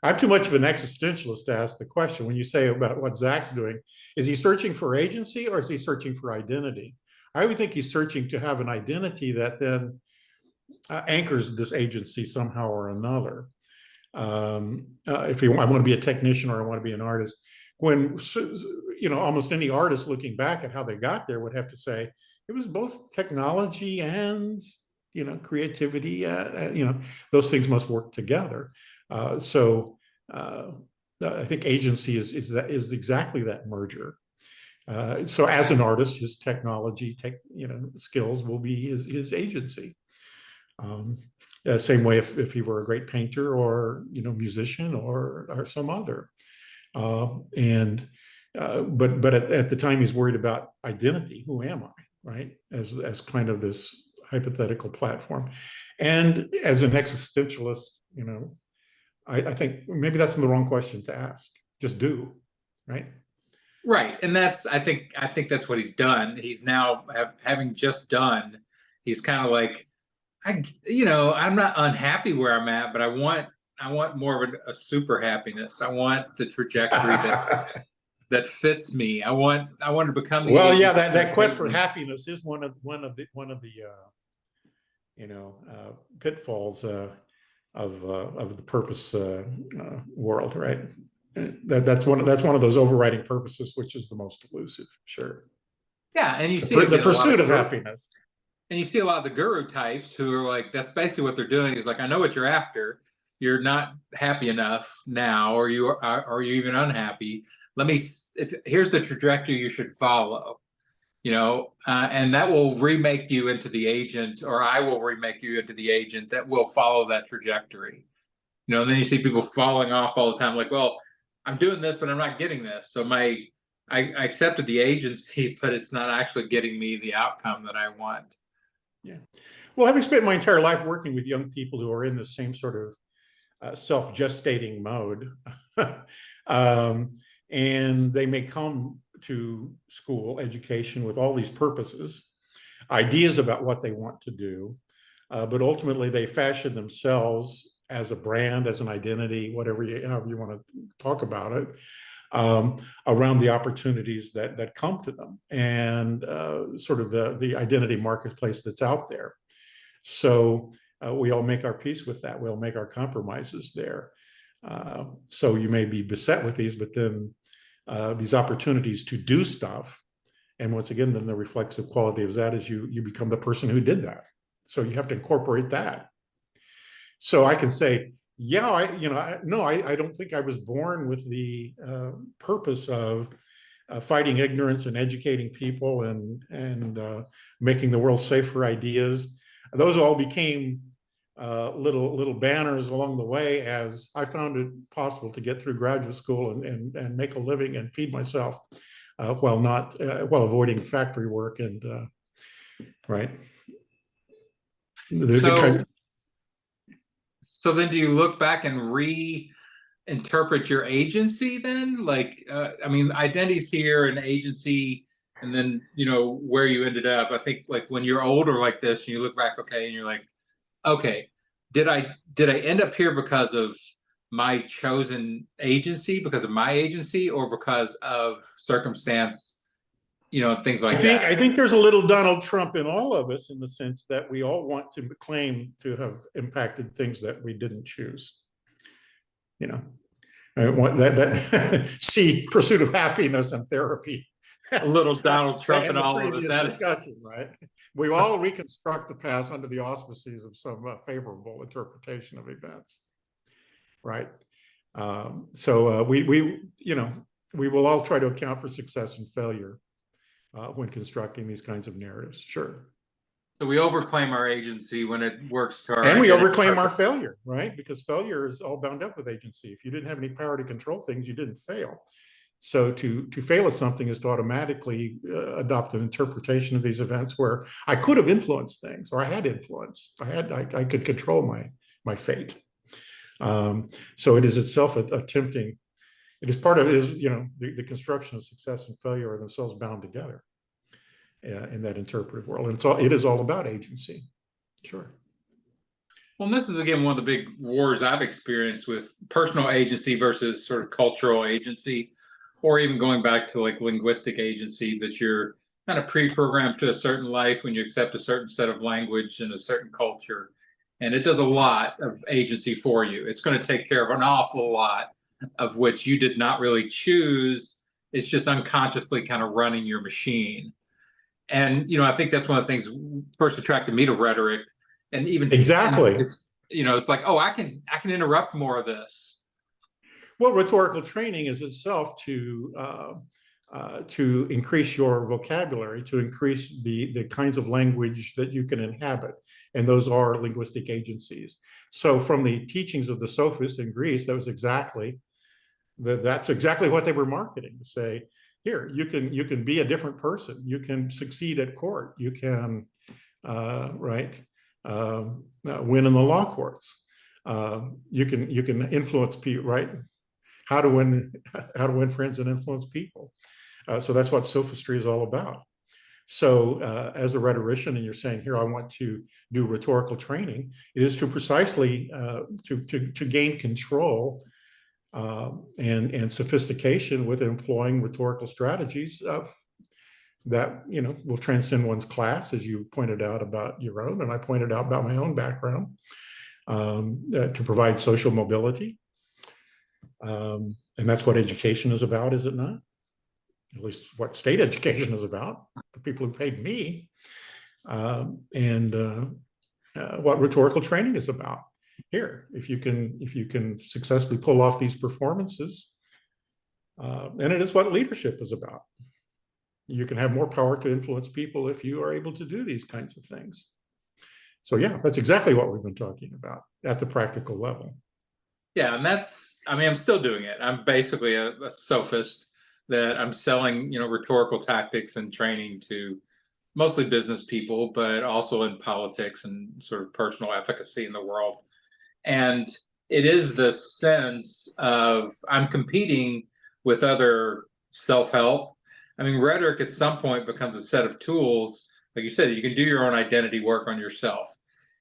I'm too much of an existentialist to ask the question. When you say about what Zach's doing, is he searching for agency or is he searching for identity? I would think he's searching to have an identity that then anchors this agency somehow or another. If I want to be a technician or I want to be an artist, when almost any artist looking back at how they got there would have to say it was both technology and creativity. Those things must work together. So I think agency is exactly that merger. So as an artist, his technology skills will be his agency. Same way if he were a great painter or musician or some other. But at the time he's worried about identity. Who am I, right? As kind of this hypothetical platform. And as an existentialist, I think maybe that's the wrong question to ask. Just do, right? Right. And I think that's what he's done. He's now having just done, he's kind of like, I'm not unhappy where I'm at, but I want more of a super happiness. I want the trajectory that fits me. I want to become the well, yeah, agent that quest for happiness is one of the pitfalls of the purpose world, right? That's one of those overriding purposes, which is the most elusive. Sure. Yeah, and you see the pursuit of happiness. And you see a lot of the guru types who are like, that's basically what they're doing is like, I know what you're after. You're not happy enough now, or you even unhappy. Here's the trajectory you should follow, and that will remake you into the agent, or I will remake you into the agent that will follow that trajectory. And then you see people falling off all the time, like, well, I'm doing this, but I'm not getting this. So I accepted the agency, but it's not actually getting me the outcome that I want. Yeah. Well, having spent my entire life working with young people who are in the same sort of self-gestating mode, and they may come to school education with all these purposes, ideas about what they want to do, but ultimately they fashion themselves as a brand, as an identity, however you want to talk about it, around the opportunities that come to them and sort of the identity marketplace that's out there. So we all make our peace with that. We'll make our compromises there. So you may be beset with these, but then these opportunities to do stuff. And once again, then the reflexive quality of that is you become the person who did that. So you have to incorporate that. So I can say, yeah, I don't think I was born with the purpose of fighting ignorance and educating people and making the world safe for ideas. those all became little banners along the way as I found it possible to get through graduate school and make a living and feed myself while avoiding factory work and right. So, so then do you look back and reinterpret your agency then? Like, I mean, identity's here and agency, and then, you know, where you ended up. I think like when you're older like this, and you look back, okay, and you're like, okay, did I end up here because of my chosen agency, because of my agency, or because of circumstance, you know, things like that? I think there's a little Donald Trump in all of us in the sense that we all want to claim to have impacted things that we didn't choose. You know, see pursuit of happiness and therapy. A little Donald Trump in the all of it. previous That discussion, right? We all reconstruct the past under the auspices of some favorable interpretation of events, right? We you know, we will all try to account for success and failure when constructing these kinds of narratives. Sure. so we overclaim our agency when it works to our And we identity overclaim our purpose. failure, right? Because failure is all bound up with agency. If you didn't have any power to control things, you didn't fail. So to fail at something is to automatically adopt an interpretation of these events where I could have influenced things, or I had influence. I could control my fate. So it is itself attempting. It is part of you know, the construction of success and failure are themselves bound together in that interpretive world, and it is all about agency. Sure. Well, and this is again one of the big wars I've experienced with personal agency versus sort of cultural agency, or even going back to like linguistic agency, that you're kind of pre-programmed to a certain life when you accept a certain set of language and a certain culture. And it does a lot of agency for you. It's going to take care of an awful lot of which you did not really choose. It's just unconsciously kind of running your machine. And, you know, I think that's one of the things first attracted me to rhetoric. And even Exactly. it's, you know, it's like, oh, I can interrupt more of this. Well, rhetorical training is itself to increase your vocabulary, to increase the kinds of language that you can inhabit, and those are linguistic agencies. So, from the teachings of the sophists in Greece, that's exactly what they were marketing. To say, here you can be a different person, you can succeed at court, you can win in the law courts. You can influence people, right? How to win friends and influence people. So that's what sophistry is all about. So as a rhetorician, and you're saying here, I want to do rhetorical training, it is to precisely to gain control and sophistication with employing rhetorical strategies that, you know, will transcend one's class, as you pointed out about your own, and I pointed out about my own background, to provide social mobility. And that's what education is about, is it not? At least what state education is about, the people who paid me, and what rhetorical training is about. Here, if you can successfully pull off these performances, and it is what leadership is about. You can have more power to influence people if you are able to do these kinds of things. So yeah, that's exactly what we've been talking about at the practical level. Yeah, and that's, I mean, I'm still doing it. I'm basically a sophist that I'm selling, you know, rhetorical tactics and training to mostly business people, but also in politics and sort of personal efficacy in the world. And it is the sense of I'm competing with other self-help. I mean, rhetoric at some point becomes a set of tools. Like you said, you can do your own identity work on yourself.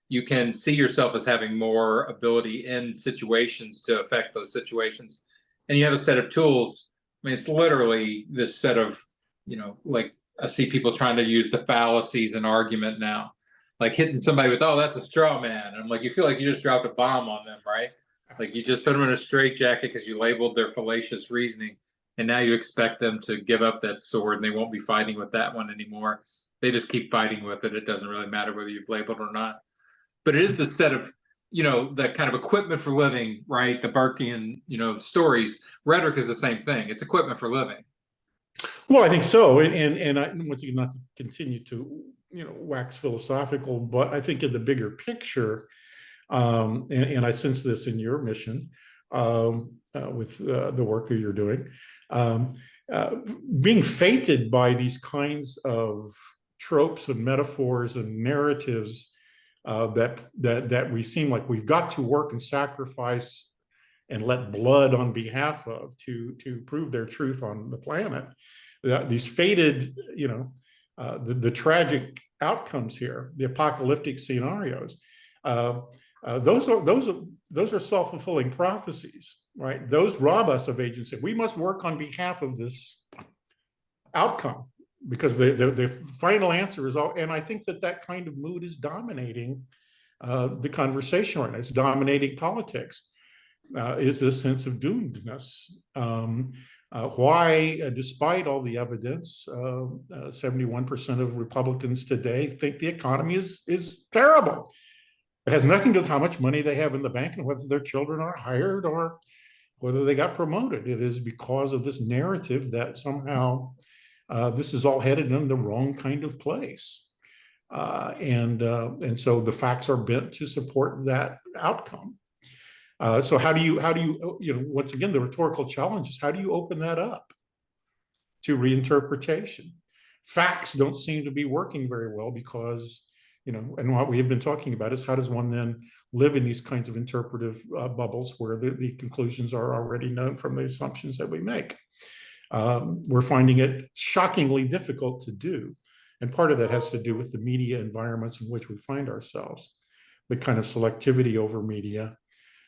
You can see yourself as having more ability in situations to affect those situations. And you have a set of tools. I mean, it's literally this set of, you know, like I see people trying to use the fallacies in argument now, like hitting somebody with, oh, that's a straw man. And I'm like, you feel like you just dropped a bomb on them, right? Like you just put them in a straitjacket because you labeled their fallacious reasoning. And now you expect them to give up that sword and they won't be fighting with that one anymore. They just keep fighting with it. It doesn't really matter whether you've labeled or not. But it is the set of, you know, that kind of equipment for living, right? The Burkean, you know, stories. Rhetoric is the same thing. It's equipment for living. Well, I think so. And I, once again, not to continue to wax philosophical, but I think in the bigger picture, and I sense this in your mission with the work that you're doing, being fated by these kinds of tropes and metaphors and narratives that we seem like we've got to work and sacrifice and let blood on behalf of to prove their truth on the planet. These fated, the tragic outcomes here, the apocalyptic scenarios. Those are self-fulfilling prophecies, right? Those rob us of agency. We must work on behalf of this outcome because the final answer is all. And I think that kind of mood is dominating the conversation right now. It's dominating politics. Is this sense of doomedness? Why, despite all the evidence, 71% of Republicans today think the economy is terrible. It has nothing to do with how much money they have in the bank and whether their children are hired or whether they got promoted. It is because of this narrative that somehow this is all headed in the wrong kind of place. And so the facts are bent to support that outcome. So how do you, once again, the rhetorical challenge is how do you open that up to reinterpretation? Facts don't seem to be working very well because, and what we have been talking about is how does one then live in these kinds of interpretive bubbles where the conclusions are already known from the assumptions that we make. We're finding it shockingly difficult to do. And part of that has to do with the media environments in which we find ourselves, the kind of selectivity over media,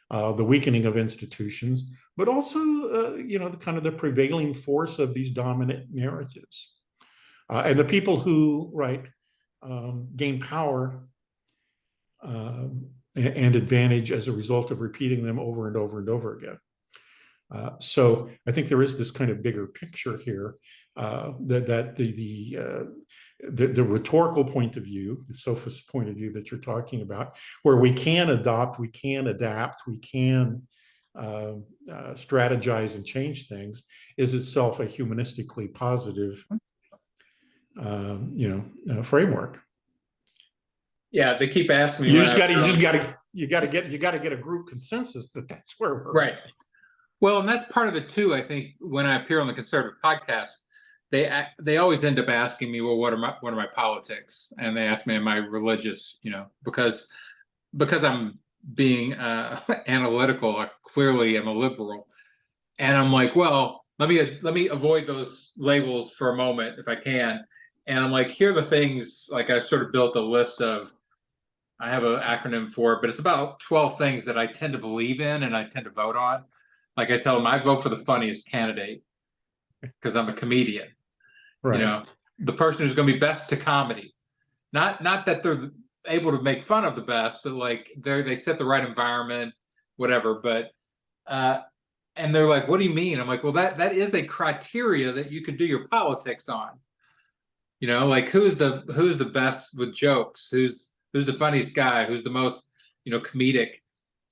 the weakening of institutions, but also, the kind of the prevailing force of these dominant narratives. And the people who, gain power and advantage as a result of repeating them over and over and over again. So I think there is this kind of bigger picture here that the rhetorical point of view, the sophist point of view that you're talking about, where we can adopt, we can adapt, we can strategize and change things, is itself a humanistically positive, framework. Yeah, they keep asking me. You got to get a group consensus that's where we're right. Well, and that's part of it too. I think when I appear on the conservative podcast, they always end up asking me, well, what are my politics? And they ask me, am I religious? Because I'm being analytical. I clearly am a liberal, and I'm like, well, let me avoid those labels for a moment if I can. And I'm like, here are the things. Like I sort of built a list of. I have an acronym for it, but it's about 12 things that I tend to believe in and I tend to vote on. Like I tell them, I vote for the funniest candidate because I'm a comedian. right. The person who's going to be best to comedy. Not that they're able to make fun of the best, but like they set the right environment, whatever. But and they're like, what do you mean? I'm like, well, that is a criteria that you can do your politics on. Like who's the best with jokes? Who's the funniest guy? Who's the most, comedic?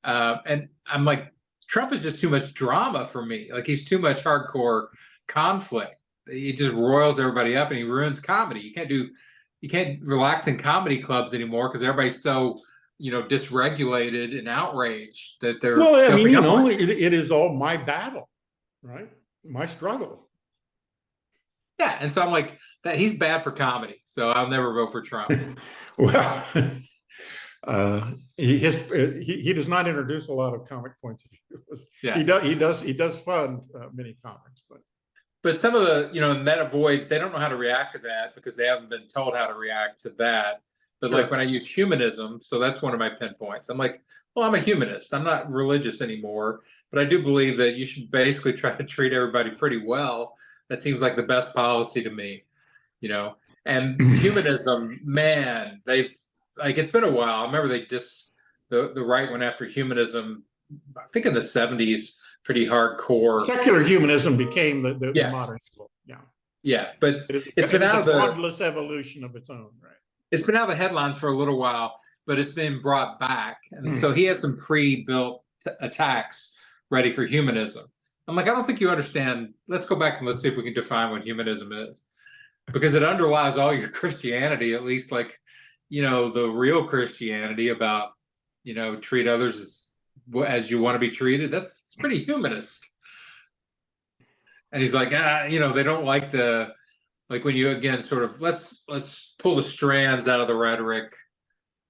And I'm like, Trump is just too much drama for me. Like he's too much hardcore conflict. He just roils everybody up and he ruins comedy. You can't relax in comedy clubs anymore because everybody's so, dysregulated and outraged that they're. Well, I mean, it is all my battle, right? My struggle. Yeah, and so I'm like that. He's bad for comedy, so I'll never vote for Trump. Well, he does not introduce a lot of comic points of view. Yeah. He does fund many comics, but some of the that avoids. They don't know how to react to that because they haven't been told how to react to that. But sure. Like when I use humanism, so that's one of my pinpoints. I'm like, well, I'm a humanist. I'm not religious anymore, but I do believe that you should basically try to treat everybody pretty well. That seems like the best policy to me, And humanism, man, it's been a while. I remember the right went after humanism, I think in the 70s, pretty hardcore. Secular humanism became the modern school. Yeah. Yeah, but it's been out of the godless evolution of its own, right? It's been out of the headlines for a little while, but it's been brought back. And so he had some pre-built attacks ready for humanism. I'm like, I don't think you understand. Let's go back and let's see if we can define what humanism is. because it underlies all your Christianity, at least like, the real Christianity about, treat others as you want to be treated. It's pretty humanist. And he's like, they don't like like when you again sort of let's pull the strands out of the rhetoric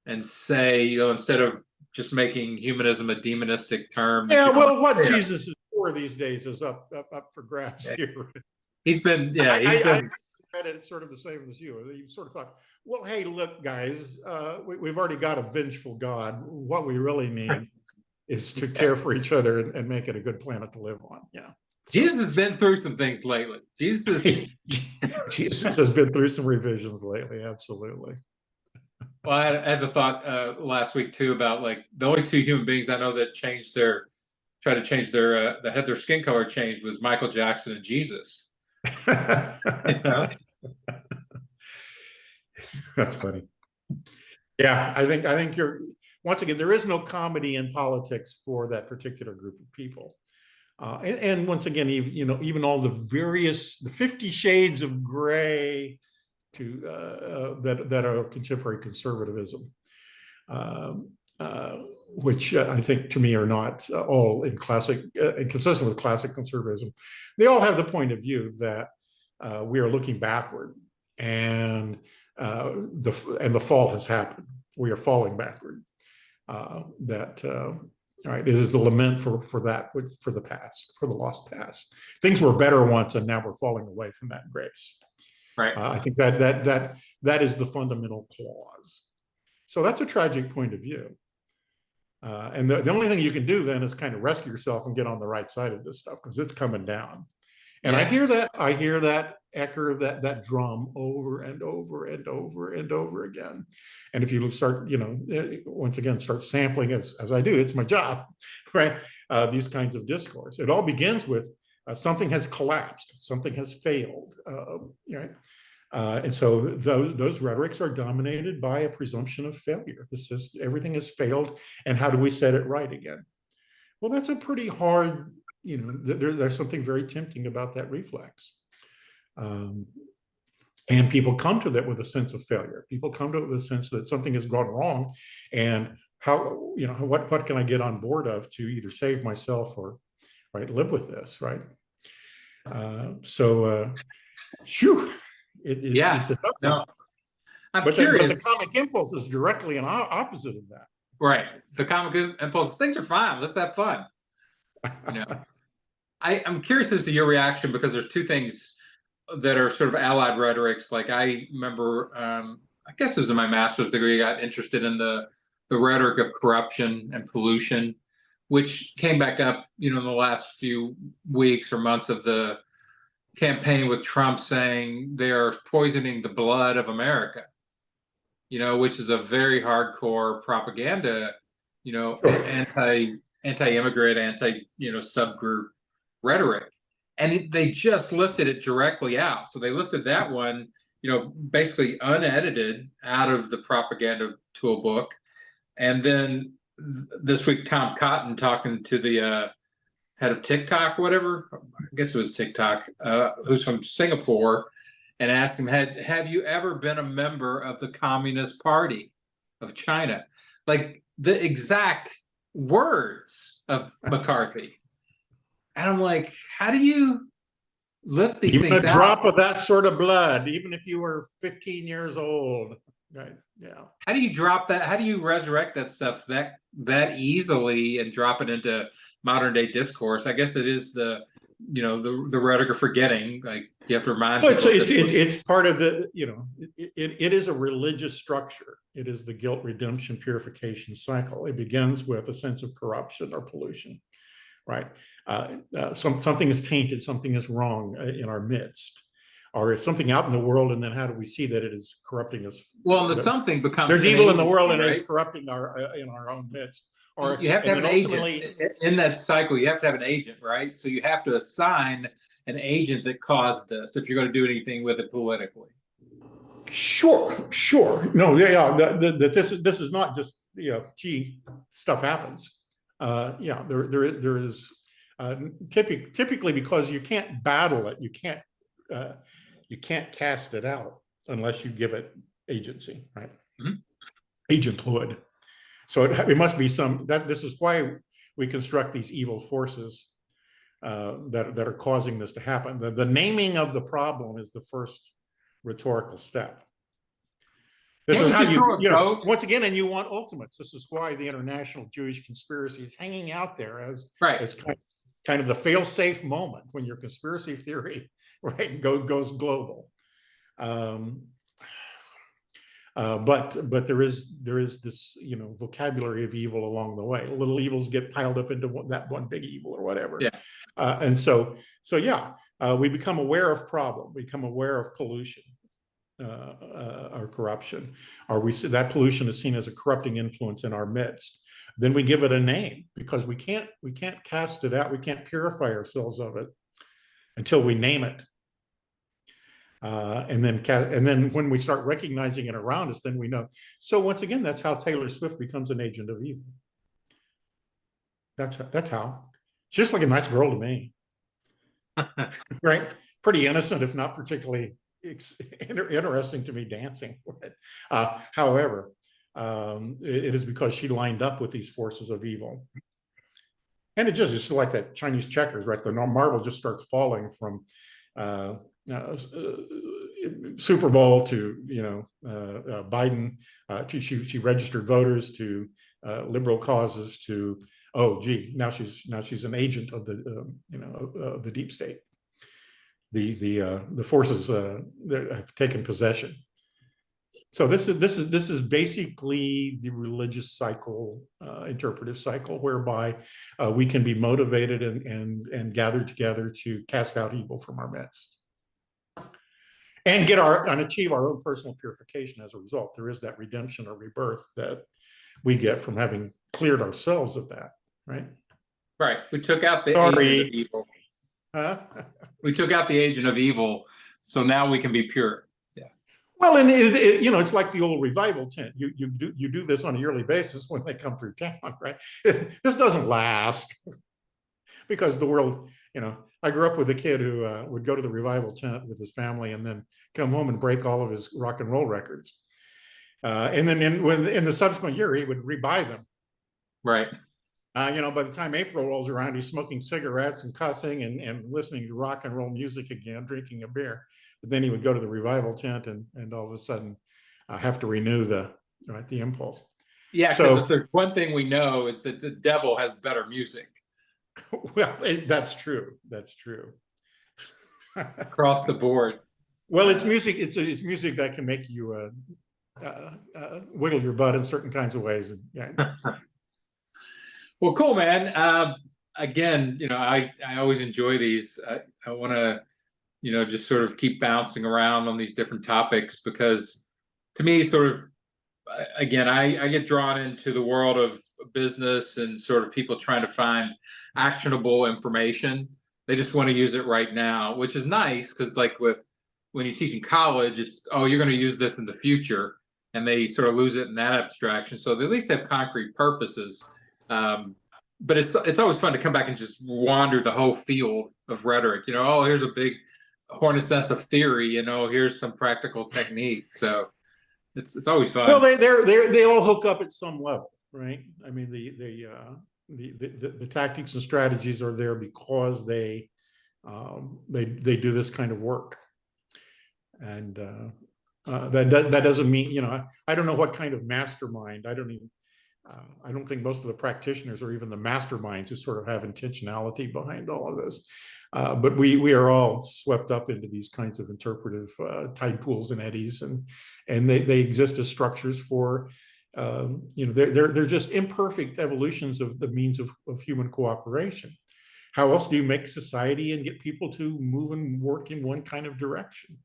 and say, instead of just making humanism a demonistic term. Yeah, well, what Jesus is for these days is up for grabs here. He's been, I read it sort of the same as you. You sort of thought, well, hey, look, guys, we've already got a vengeful God. What we really need is to care for each other and make it a good planet to live on. Yeah. So, Jesus has been through some things lately. Jesus has been through some revisions lately. Absolutely. Well, I had the thought last week too about like the only two human beings I know that tried to change that had their skin color changed was Michael Jackson and Jesus. That's funny. Yeah, I think you're, once again, there is no comedy in politics for that particular group of people. And once again, even all the 50 shades of gray that are contemporary conservatism, which I think to me are not all consistent with classic conservatism. They all have the point of view that we are looking backward, and the fall has happened. We are falling backward. Right, it is the lament for the past, for the lost past. Things were better once, and now we're falling away from that grace. Right. I think that is the fundamental clause. So that's a tragic point of view. And the only thing you can do then is kind of rescue yourself and get on the right side of this stuff, because it's coming down. And I hear that echo of that drum over and over and over and over again. And if you start, once again, start sampling as I do, it's my job, right? These kinds of discourse. It all begins with something has collapsed, something has failed, right? And so those rhetorics are dominated by a presumption of failure. This is, everything has failed, and how do we set it right again? Well, that's a pretty hard, there's something very tempting about that reflex. And people come to that with a sense of failure. People come to it with a sense that something has gone wrong, and what can I get on board of to either save myself or, right, live with this, right? Shoo. It's a tough one. I'm curious. But the comic impulse is directly an opposite of that. Right. The comic impulse, things are fine. Let's have fun. I'm curious as to your reaction, because there's two things that are sort of allied rhetorics. Like I remember, I guess it was in my master's degree, I got interested in the rhetoric of corruption and pollution, which came back up, in the last few weeks or months of the campaign with Trump saying they are poisoning the blood of America, which is a very hardcore propaganda, anti-immigrant, subgroup rhetoric. And they just lifted it directly out. So they lifted that one, basically unedited out of the propaganda toolbook. And then this week, Tom Cotton talking to the head of TikTok, whatever, I guess it was TikTok, who's from Singapore, and asked him, have you ever been a member of the Communist Party of China? Like the exact words of McCarthy. And I'm like, how do you lift these things out? Even a drop of that sort of blood, even if you were 15 years old. Right. Yeah. How do you drop that? How do you resurrect that stuff that easily and drop it into modern day discourse? I guess it is the rhetoric of forgetting. Like you have to remind people. It's part of the, it is a religious structure. It is the guilt, redemption, purification cycle. It begins with a sense of corruption or pollution, right? Something is tainted, something is wrong in our midst. Or is something out in the world, and then how do we see that it is corrupting us? Well, something becomes there's evil in the world, and it's corrupting in our own midst. Or you have to have an agent in that cycle. You have to have an agent, right? So you have to assign an agent that caused this if you're going to do anything with it politically. Sure. No, this is not just gee, stuff happens. There is typically, because you can't battle it, you can't you can't cast it out unless you give it agency, right? Mhm. Agenthood. So it must be this is why we construct these evil forces that are causing this to happen. The naming of the problem is the first rhetorical step. This Can't is we how just throw a goat? once again, and you want ultimates. This is why the international Jewish conspiracy is hanging out there as Right. kind of the fail-safe moment when your conspiracy theory, right, goes global. But there is this, you know, vocabulary of evil along the way. Little evils get piled up into that one big evil or whatever. Yeah. And so yeah, we become aware of problem, we become aware of pollution, or corruption, or we see that pollution is seen as a corrupting influence in our midst. Then we give it a name, because we can't cast it out, we can't purify ourselves of it until we name it. And then when we start recognizing it around us, then we know. So once again, that's how Taylor Swift becomes an agent of evil. That's how. She's just like a nice girl to me, right? Pretty innocent, if not particularly interesting to me dancing. However, it is because she lined up with these forces of evil. And it's like that Chinese checkers, right? The marble just starts falling from Super Bowl to, you know, Biden, she registered voters, to liberal causes, to, oh gee, now she's an agent of the the deep state, the forces that have taken possession. So this is basically the religious cycle, interpretive cycle, whereby we can be motivated and gathered together to cast out evil from our midst, and achieve our own personal purification as a result. There is that redemption or rebirth that we get from having cleared ourselves of that, right? Right. We took out the agent of evil. Huh? We took out the agent of evil, so now we can be pure. Well, and you know, it's like the old revival tent. You do this on a yearly basis when they come through town, right? This doesn't last, because the world, you know, I grew up with a kid who would go to the revival tent with his family and then come home and break all of his rock and roll records. And then in the subsequent year, he would rebuy them. Right. You know, by the time April rolls around, he's smoking cigarettes and cussing and listening to rock and roll music again, drinking a beer. But then he would go to the revival tent and all of a sudden have to renew the impulse. Yeah, because if there's one thing we know, is that the devil has better music. Well, that's true. That's true. Across the board. Well, it's music. It's music that can make you wiggle your butt in certain kinds of ways. And, yeah. Well, cool, man. Again, you know, I always enjoy these. I want to, you know, just sort of keep bouncing around on these different topics, because to me, sort of, again, I get drawn into the world of business and sort of people trying to find actionable information. They just want to use it right now, which is nice, because like when you teach in college, it's, oh, you're going to use this in the future, and they sort of lose it in that abstraction. So they at least have concrete purposes. But it's always fun to come back and just wander the whole field of rhetoric. You know, oh, here's a big hornet's nest of theory. You know, here's some practical technique. So it's always fun. Well, they all hook up at some level, right? I mean, the tactics and strategies are there because they do this kind of work, and that doesn't mean, you know, I don't know what kind of mastermind. I don't think most of the practitioners or even the masterminds who sort of have intentionality behind all of this. But we are all swept up into these kinds of interpretive tide pools and eddies, and they exist as structures for, you know, they're just imperfect evolutions of the means of human cooperation. How else do you make society and get people to move and work in one kind of direction?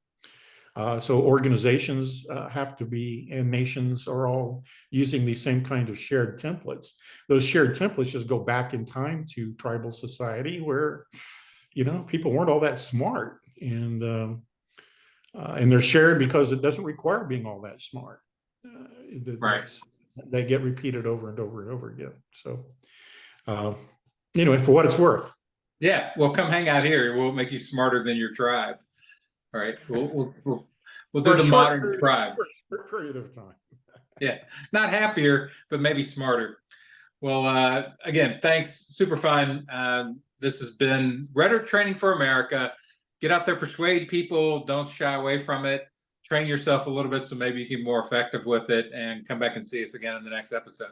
So organizations have to be, and nations are all using these same kind of shared templates. Those shared templates just go back in time to tribal society, where, you know, people weren't all that smart, and they're shared because it doesn't require being all that smart. Right. They get repeated over and over and over again. So anyway, for what it's worth. Yeah. Well, come hang out here. We'll make you smarter than your tribe. All right, we'll For do a the short modern period, tribe. for a short period of time. Yeah, not happier, but maybe smarter. Well, again, thanks. Super fun. This has been Rhetoric Training for America. Get out there, persuade people. Don't shy away from it. Train yourself a little bit so maybe you can be more effective with it, and come back and see us again in the next episode.